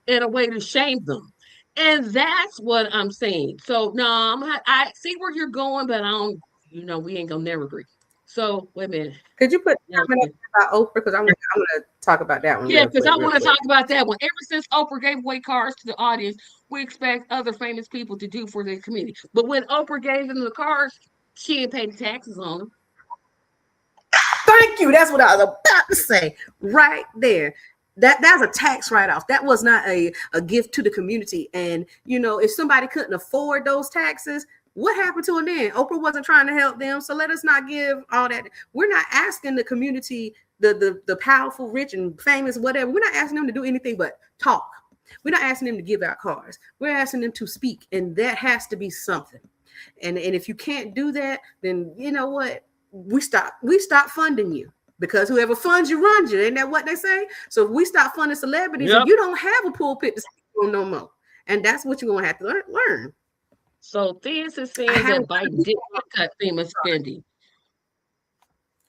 in a way to shame them. And that's what I'm saying. So no, I see where you're going, but I don't, we ain't gonna never agree. So wait a minute.
Could you put about Oprah? Because I'm gonna talk about that one.
Yeah, because I want to talk about that one. Ever since Oprah gave away cars to the audience, we expect other famous people to do for their community. But when Oprah gave them the cars, she didn't pay the taxes on them.
Thank you. That's what I was about to say. Right there. That's a tax write-off. That was not a gift to the community. And if somebody couldn't afford those taxes, What happened to it then? Oprah wasn't trying to help them, so let us not give all that. We're not asking the community, the powerful, rich, and famous, whatever. We're not asking them to do anything but talk. We're not asking them to give out cars. We're asking them to speak, and that has to be something. And if you can't do that, then you know what? We stop funding you, because whoever funds you runs you. Ain't that what they say? So if we stop funding celebrities,
Yep.
and you don't have a pulpit to speak on no more, and that's what you're gonna have to learn.
So this is
I
saying that
haven't.
Biden did not cut FEMA spending.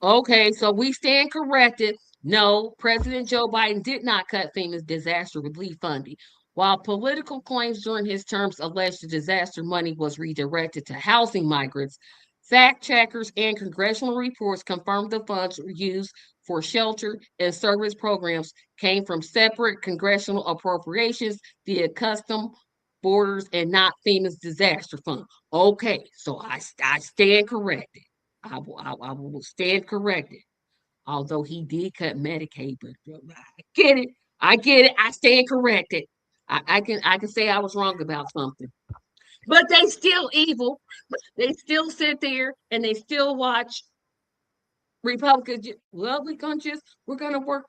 Okay, so we stand corrected. No, President Joe Biden did not cut FEMA's disaster relief funding. While political claims during his terms alleged the disaster money was redirected to housing migrants, fact checkers and congressional reports confirmed the funds were used for shelter and service programs came from separate congressional appropriations via custom borders and not FEMA's disaster fund. Okay, so I stand corrected. I will stand corrected. Although he did cut Medicaid, but I get it. I get it. I stand corrected. I can say I was wrong about something. But they still evil. They still sit there and they still watch Republicans. Well, we're gonna work.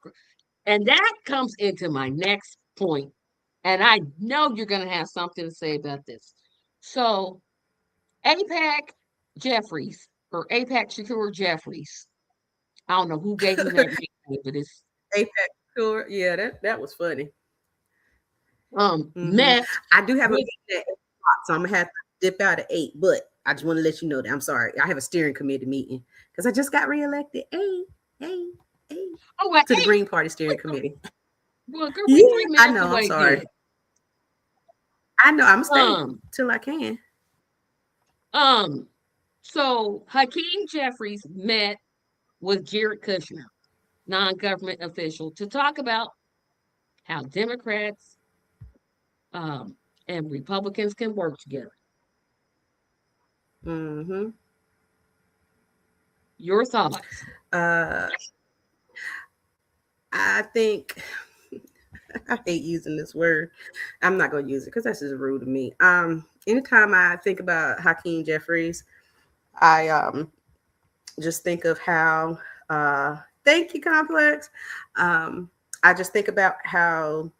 And that comes into my next point. And I know you're gonna have something to say about this. So APAC Jeffries or APAC Shakur Jeffries. I don't know who gave him that nickname, but it's
Apex tour. Yeah, that was funny.
met
I do have a
with
meeting at 8 o'clock, so I'm gonna have to dip out at 8. But I just want to let you know that I'm sorry. I have a steering committee meeting because I just got reelected. Hey,
oh well,
to the
hey,
Green Party steering committee.
well, girl, we
Yeah,
3 minutes
I know. I'm
away
sorry.
then.
I know. I'm gonna stay
Um,
till I can.
um, so Hakeem Jeffries met with Jared Kushner, non-government official, to talk about how Democrats and Republicans can work together.
Mm-hmm.
Your thoughts?
Uh, I think I hate using this word. I'm not gonna use it because that's just rude to me. Anytime I think about Hakeem Jeffries, I just think of how thank you, Complex. I just think about how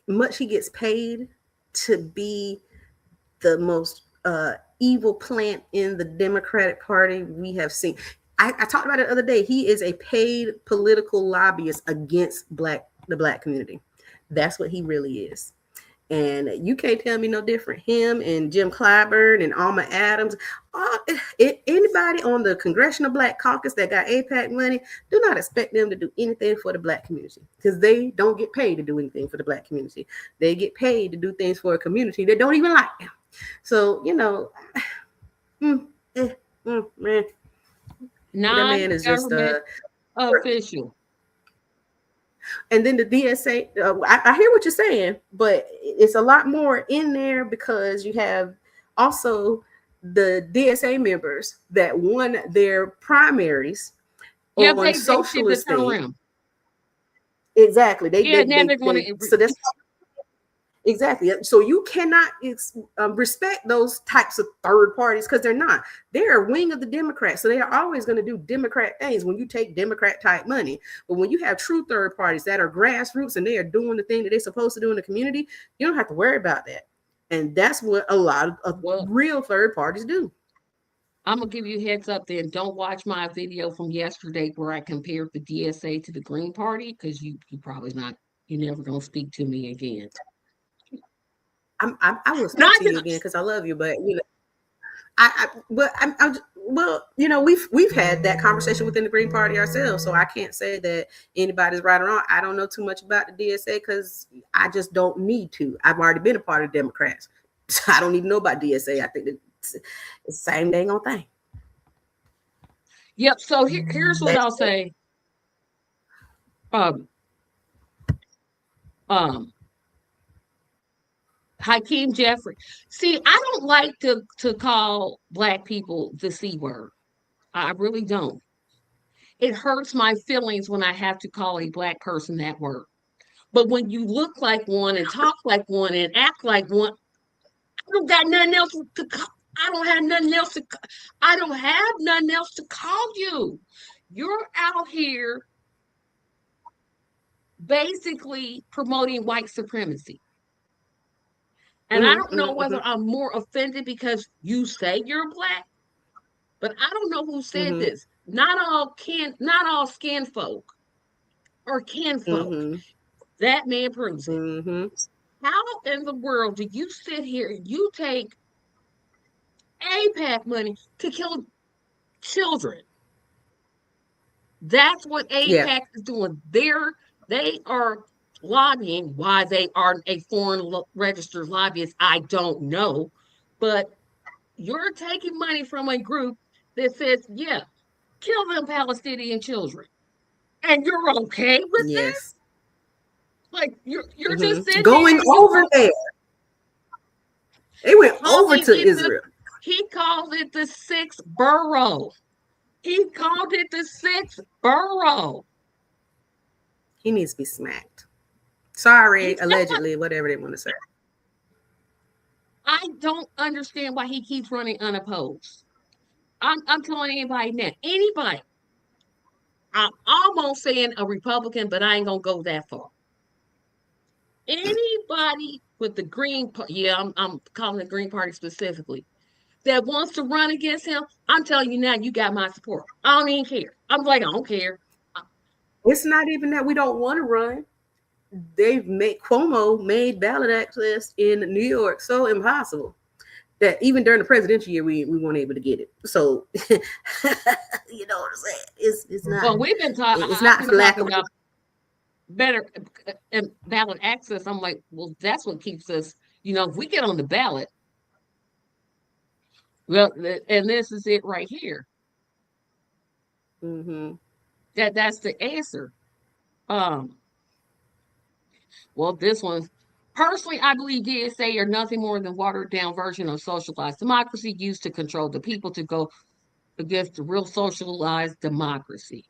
much he gets paid to be the most evil plant in the Democratic Party we have seen. I talked about it the other day. He is a paid political lobbyist against the black community. That's what he really is. And you can't tell me no different. Him and Jim Clyburn and Alma Adams, anybody on the Congressional Black Caucus that got APAC money, do not expect them to do anything for the black community, because they don't get paid to do anything for the black community. They get paid to do things for a community that don't even like them. So, man, that man is just
Non-government official.
and then the DSA, I hear what you're saying, but it's a lot more in there because you have also the DSA members that won their primaries
Yeah,
on
they did the
socialist things.
turnaround.
Exactly.
Yeah, now they're going to.
So that's exactly. So you cannot respect those types of third parties because they're not. They're a wing of the Democrats. So they are always going to do Democrat things when you take Democrat type money. But when you have true third parties that are grassroots and they are doing the thing that they're supposed to do in the community, you don't have to worry about that. And that's what a lot of real third parties do.
I'm going to give you a heads up then. Don't watch my video from yesterday where I compared the DSA to the Green Party, because you probably not, you're never going to speak to me again.
I will speak to you again because I love you, but we've had that conversation within the Green Party ourselves, so I can't say that anybody's right or wrong. I don't know too much about the DSA because I just don't need to. I've already been a part of Democrats, so I don't need to know about DSA. I think it's the same dang old thing.
Yep. So here's what I'll say. Hakeem Jeffrey. See, I don't like to call Black people the C word. I really don't. It hurts my feelings when I have to call a Black person that word. But when you look like one and talk like one and act like one, I don't got nothing else to call. I don't have nothing else to. I don't have nothing else to call you. You're out here basically promoting white supremacy. And I don't know whether I'm more offended because you say you're black, but I don't know who said this. Not all skin folk or kin folk. That man proves it. How in the world do you sit here and you take APAC money to kill children? That's what
Yeah.
APAC is doing. They are lobbying. Why they are a foreign registered lobbyist, I don't know. But you're taking money from a group that says, yeah, kill them Palestinian children. And you're okay with this?
Yes.
Like you're just sitting
Going
there and
over there. They went over to Israel.
He called it the sixth borough. He called it the sixth borough.
He needs to be smacked. Sorry, allegedly, whatever they want to say.
I don't understand why he keeps running unopposed. I'm telling anybody now, anybody. I'm almost saying a Republican, but I ain't gonna go that far. Anybody with the Green Party, yeah, I'm calling the Green Party specifically, that wants to run against him, I'm telling you now, you got my support. I don't even care. I'm like, I don't care.
It's not even that we don't want to run. Cuomo made ballot access in New York so impossible that even during the presidential year we weren't able to get it. So you know what I'm saying? It's not.
Well, we've been talking.
It's not for lack of
about better ballot access. I'm like, well, that's what keeps us. You know, if we get on the ballot, well, and this is it right here. That's the answer. Well, this one, personally, I believe DSA are nothing more than watered down version of socialized democracy used to control the people to go against the real socialized democracy.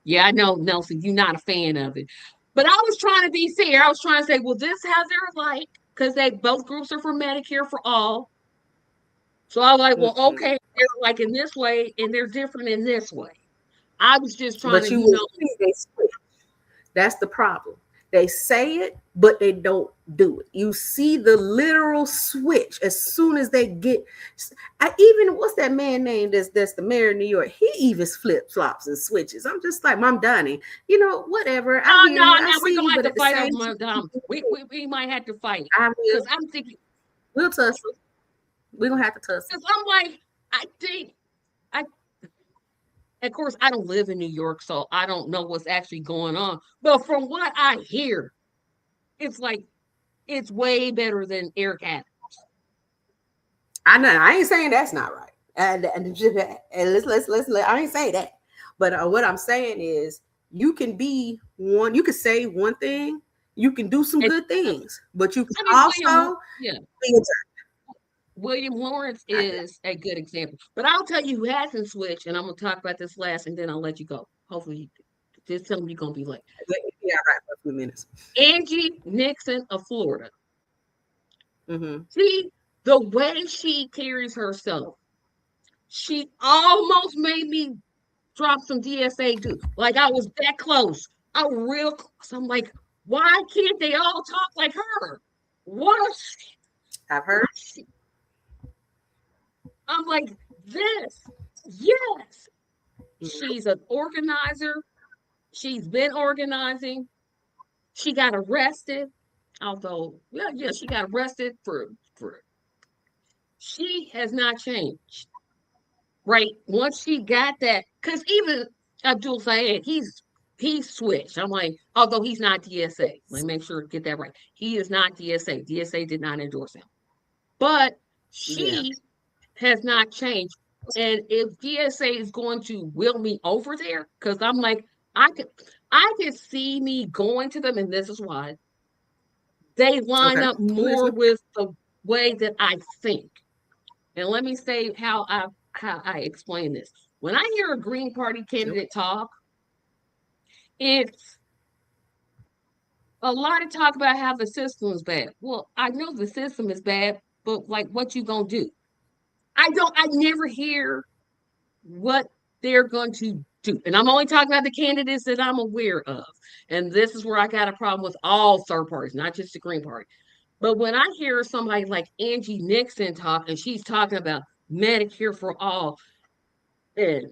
Yeah, I know, Nelson, you're not a fan of it. But I was trying to be fair. I was trying to say, well, this how they're like, because they both groups are for Medicare for all. So I was like, well, okay, they're like in this way, and they're different in this way. I was just trying to,
you know, they switch. That's the problem. They say it, but they don't do it. You see the literal switch as soon as they get. Even what's that man name? That's the mayor of New York. He even flip flops and switches. I'm just like, Mom Donnie. You know, whatever.
No, we're gonna have to fight over Mom Donnie. We might have to fight because I'm thinking
we'll tussle. We're gonna have to tussle.
Because I'm like, of course, I don't live in New York, so I don't know what's actually going on. But from what I hear, it's like it's way better than Eric Adams.
I know. I ain't saying that's not right. And let's I ain't saying that. But what I'm saying is, you can be one. You can say one thing. You can do some good things, but you can also
William Lawrence is a good example. But I'll tell you who hasn't switched, and I'm going to talk about this last, and then I'll let you go. Hopefully, just tell me you're going to be late.
Yeah, right, for a few minutes.
Angie Nixon of Florida. See, the way she carries herself, she almost made me drop some DSA dude. Like I was that close. I'm real close. I'm like, why can't they all talk like her? What?
I've heard.
I'm like, this. Yes. She's an organizer. She's been organizing. She got arrested. Although, yeah, she got arrested for she has not changed. Right? Once she got that, because even Abdul Sayed, he's switched. I'm like, although he's not DSA. Let me make sure to get that right. He is not DSA. DSA did not endorse him. But she has not changed. And if DSA is going to will me over there, because I'm like, I could see me going to them, and this is why they line up more with the way that I think. And let me say how I explain this. When I hear a Green Party candidate talk, it's a lot of talk about how the system is bad. Well, I know the system is bad, but like, what you gonna do? I never hear what they're going to do. And I'm only talking about the candidates that I'm aware of. And this is where I got a problem with all third parties, not just the Green Party. But when I hear somebody like Angie Nixon talk, and she's talking about Medicare for all and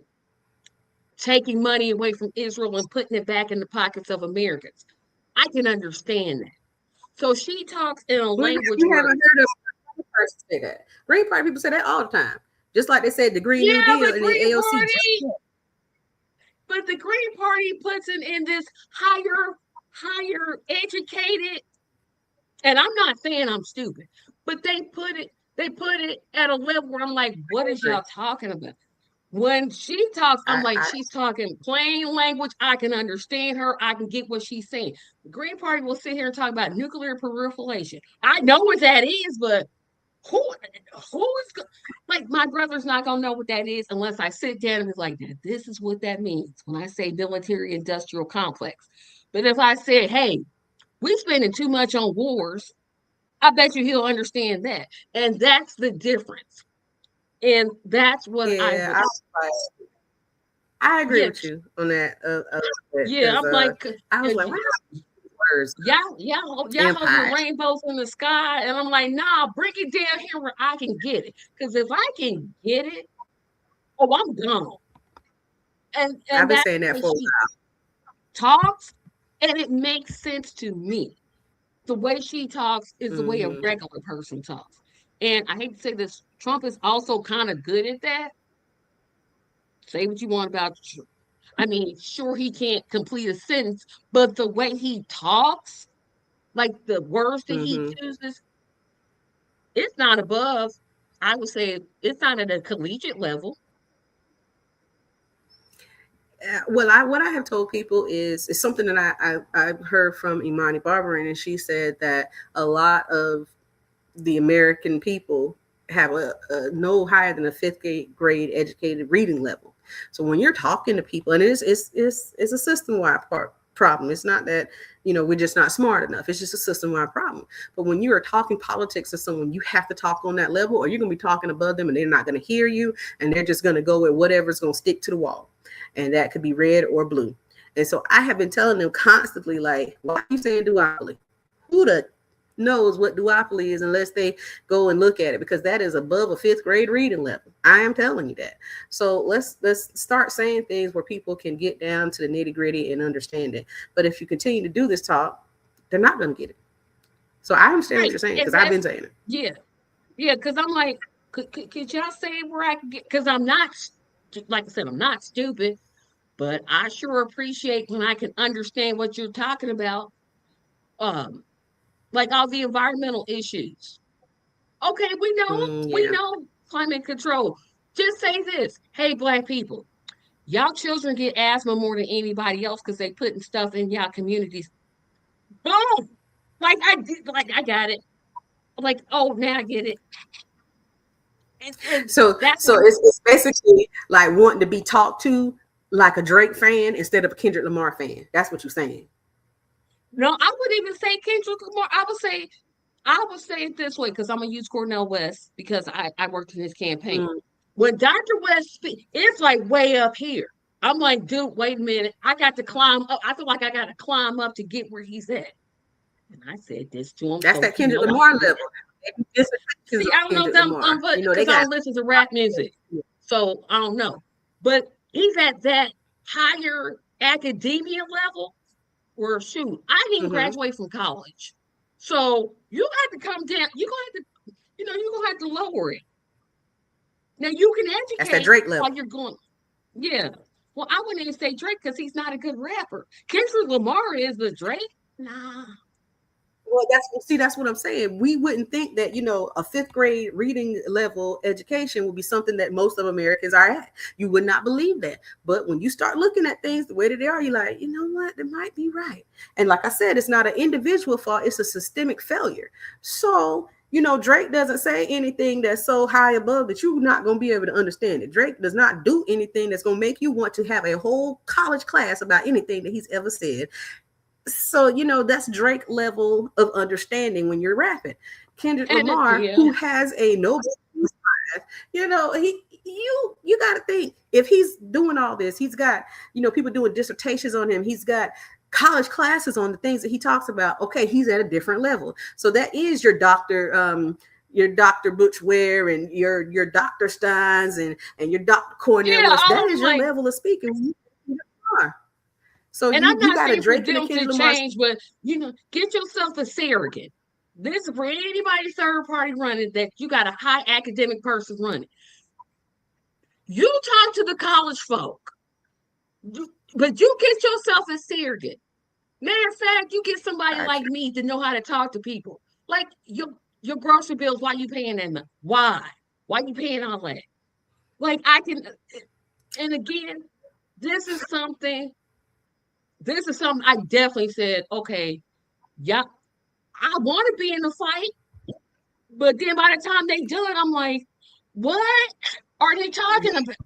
taking money away from Israel and putting it back in the pockets of Americans, I can understand that. So she talks in a language
We
where,
haven't heard of a person say that. Green Party people say that all the time. Just like they said the Green New
yeah,
Deal and the AOC.
But the Green Party puts it in this higher educated, and I'm not saying I'm stupid, but they put it at a level where I'm like, what is y'all talking about? When she talks, I'm like,
I
she's talking plain language. I can understand her. I can get what she's saying. The Green Party will sit here and talk about nuclear proliferation. I know what that is, but who like my brother's not gonna know what that is unless I sit down and be like, this is what that means when I say military industrial complex. But if I say, hey, we spending too much on wars, I bet you he'll understand that. And that's the difference. And that's what I
yeah,
would
I agree
yeah,
with you on that
yeah.
because
I'm like,
I was like, wow, words,
y'all hold your
empire.
rainbows in the sky, and I'm like, nah, bring it down here where I can get it. Because if I can get it, oh, I'm gone.
I've
And
been
that's
saying that
when
for a
she talks, and it makes sense to me. The way she talks is the
while.
way a regular person talks. And I hate to say this, Trump is also kind of good at that. Say what you want about I mean, sure he can't complete a sentence, but the way he talks, like the words that he
Mm-hmm.
chooses, it's not above. I would say it's not at a collegiate level.
Well, what I have told people is something that I've heard from Imani Barberin, and she said that a lot of the American people have a no higher than a fifth grade educated reading level. So when you're talking to people, and it's a system wide problem. It's not that we're just not smart enough. It's just a system wide problem. But when you are talking politics to someone, you have to talk on that level, or you're going to be talking above them, and they're not going to hear you, and they're just going to go with whatever's going to stick to the wall, and that could be red or blue. And so I have been telling them constantly, like, why are you saying duopoly? Who the knows what duopoly is unless they go and look at it, because that is above a fifth grade reading level. I am telling you that. So let's start saying things where people can get down to the nitty gritty and understand it. But if you continue to do this talk, they're not going to get it. So I understand what
Right.
you're saying,
And
because I've
that's,
been saying it.
yeah. Yeah. Cause I'm like, could y'all say where I can get, cause I'm not, like I said, I'm not stupid, but I sure appreciate when I can understand what you're talking about. Um, like all the environmental issues. Okay, we
Yeah,
know climate control. Just say this. Hey, black people, y'all children get asthma more than anybody else because they putting stuff in y'all communities. Boom! Like I did, like I got it. Like, oh, now I get it. And that's
so it's basically like wanting to be talked to like a Drake fan instead of a Kendrick Lamar fan. That's what you're saying.
no, I wouldn't even say Kendrick Lamar. I would say it this way because I'm gonna use Cornell West because I worked in his campaign.
Mm.
When Dr. West speaks, it's like way up here. I'm like, dude, wait a minute. I got to climb up. I feel like I got to climb up to get where he's at. And I said this to him,
That's
so
that
he
Kendrick
know I
Lamar
mean
level.
see, I don't know if
Kendrick
them
Lamar. They
because I
got.
don't listen to rap music. So I don't know. But he's at that higher academia level where shoot, I didn't
Mm-hmm.
graduate from college. So you have to come down, you're gonna have to, you're gonna have to lower it. Now you can
That's that
educate
Drake level.
while you're going, yeah. Well, I wouldn't even say Drake because he's not a good rapper. Kendrick Lamar is, the Drake? Nah.
Well, that's what I'm saying. We wouldn't think that a fifth grade reading level education would be something that most of Americans are at. You would not believe that. But when you start looking at things the way that they are, you're like, you know what? They might be right. And like I said, it's not an individual fault; it's a systemic failure. So Drake doesn't say anything that's so high above that you're not going to be able to understand it. Drake does not do anything that's going to make you want to have a whole college class about anything that he's ever said. So that's Drake level of understanding when you're rapping. Kendrick
And
Lamar,
yeah,
who has a Nobel Peace Prize. You got to think, if he's doing all this, he's got people doing dissertations on him. He's got college classes on the things that he talks about. Okay, he's at a different level. So that is your Dr. Butch Ware and your Dr. Steins and your Dr. Cornell
yeah,
West. That
I'm
is your
like,
level of speaking. So
and I'm
you
not
got a
saying for
Drake and a
them to
Kendrick Lamar.
change, but get yourself a surrogate. This is for anybody third party running that you got a high academic person running. You talk to the college folk, but you get yourself a surrogate. Matter of fact, you get somebody like
Gotcha.
me to know how to talk to people. Like your grocery bills, why you paying that much? Why? Why you paying all that? Like I can, and again, this is something. This is something I definitely said. Okay, yeah, I want to be in the fight, but then by the time they do it, I'm like, what are they talking about?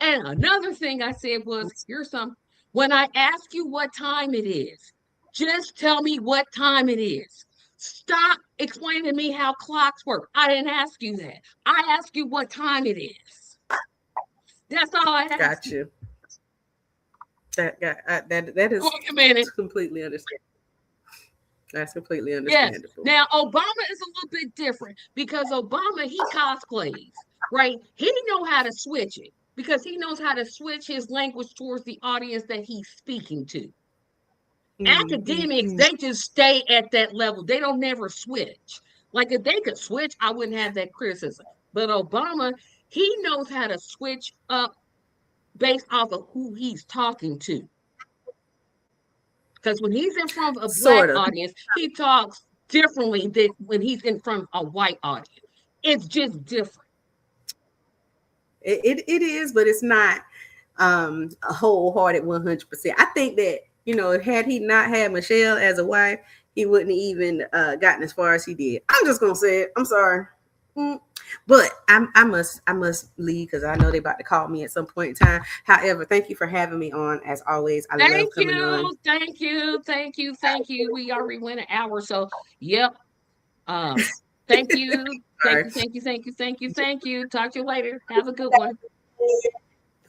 And another thing I said was, here's some. When I ask you what time it is, just tell me what time it is. Stop explaining to me how clocks work. I didn't ask you that. I asked you what time it is. That's all I asked
Got
you.
you. That is
Wait a minute.
completely understandable. That's completely
Yes.
understandable.
Now Obama is a little bit different because Obama he cosplays, right? He know how to switch it because he knows how to switch his language towards the audience that he's speaking to. Academics,
Mm-hmm.
they just stay at that level. They don't never switch. Like if they could switch, I wouldn't have that criticism. But Obama, he knows how to switch up based off of who he's talking to. Because when he's in front of a black
Sort of.
audience, he talks differently than when he's in front of a white audience. It's just different.
It is, but it's not a wholehearted 100%. I think that had he not had Michelle as a wife, he wouldn't even gotten as far as he did. I'm just gonna say it. I'm sorry. But I must leave because I know they're about to call me at some point in time. However, thank you for having me on. As always, I love
Thank
coming on.
you, thank you, thank you, thank you. We already went an hour, so yep. Um, thank you, thank
Sorry.
you, thank you, thank you, thank you, thank you. Talk to you later. Have a good one.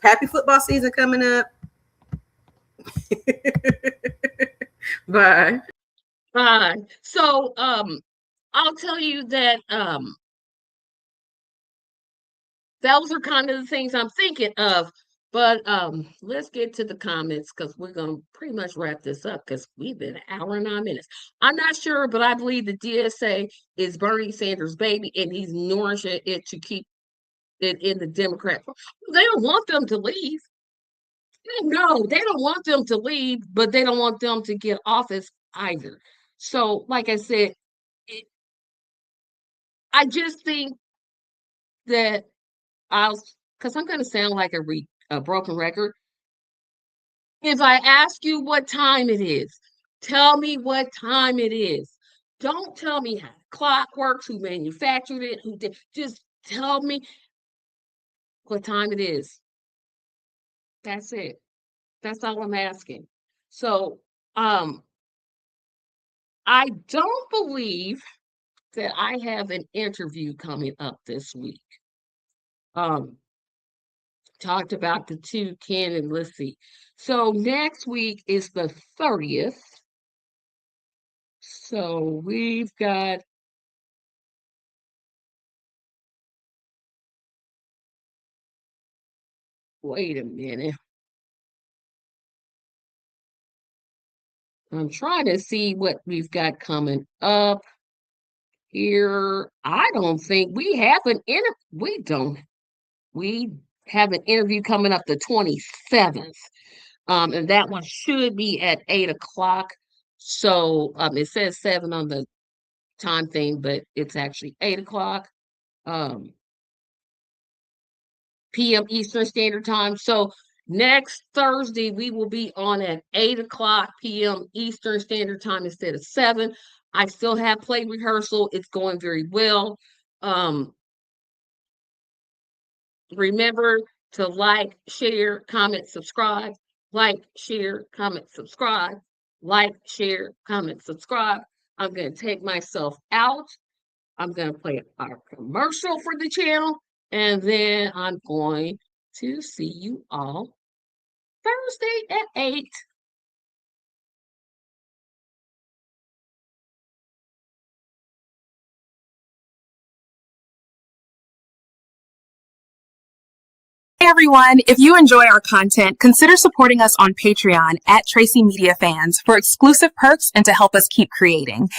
Happy football season coming up. Bye.
So I'll tell you that those are kind of the things I'm thinking of. But let's get to the comments because we're gonna pretty much wrap this up because we've been an hour and 9 minutes. I'm not sure, but I believe the DSA is Bernie Sanders' baby, and he's nourishing it to keep it in the Democrat. They don't want them to leave. No, they don't want them to leave, but they don't want them to get office either. So, like I said, it, I just think that I'll, because I'm going to sound like a broken record. If I ask you what time it is, tell me what time it is. Don't tell me how the clock works, who manufactured it, who did. Just tell me what time it is. That's it. That's all I'm asking. So, I don't believe that I have an interview coming up this week. Um, talked about the two canon. Let's see. So next week is the 30th. So we've got wait a minute. I'm trying to see what we've got coming up here. I don't think we have an we don't. We have an interview coming up the 27th. And that one should be at 8 o'clock. So it says 7 on the time thing, but it's actually 8 o'clock p.m. Eastern Standard Time. So next Thursday we will be on at 8 o'clock p.m. Eastern Standard Time instead of 7. I still have play rehearsal. It's going very well. Remember to like, share, comment, subscribe. Like, share, comment, subscribe. Like, share, comment, subscribe. I'm going to take myself out. I'm going to play our commercial for the channel, and then I'm going to see you all Thursday at 8.
Hey everyone, if you enjoy our content, consider supporting us on Patreon at Tracy Media Fans for exclusive perks and to help us keep creating.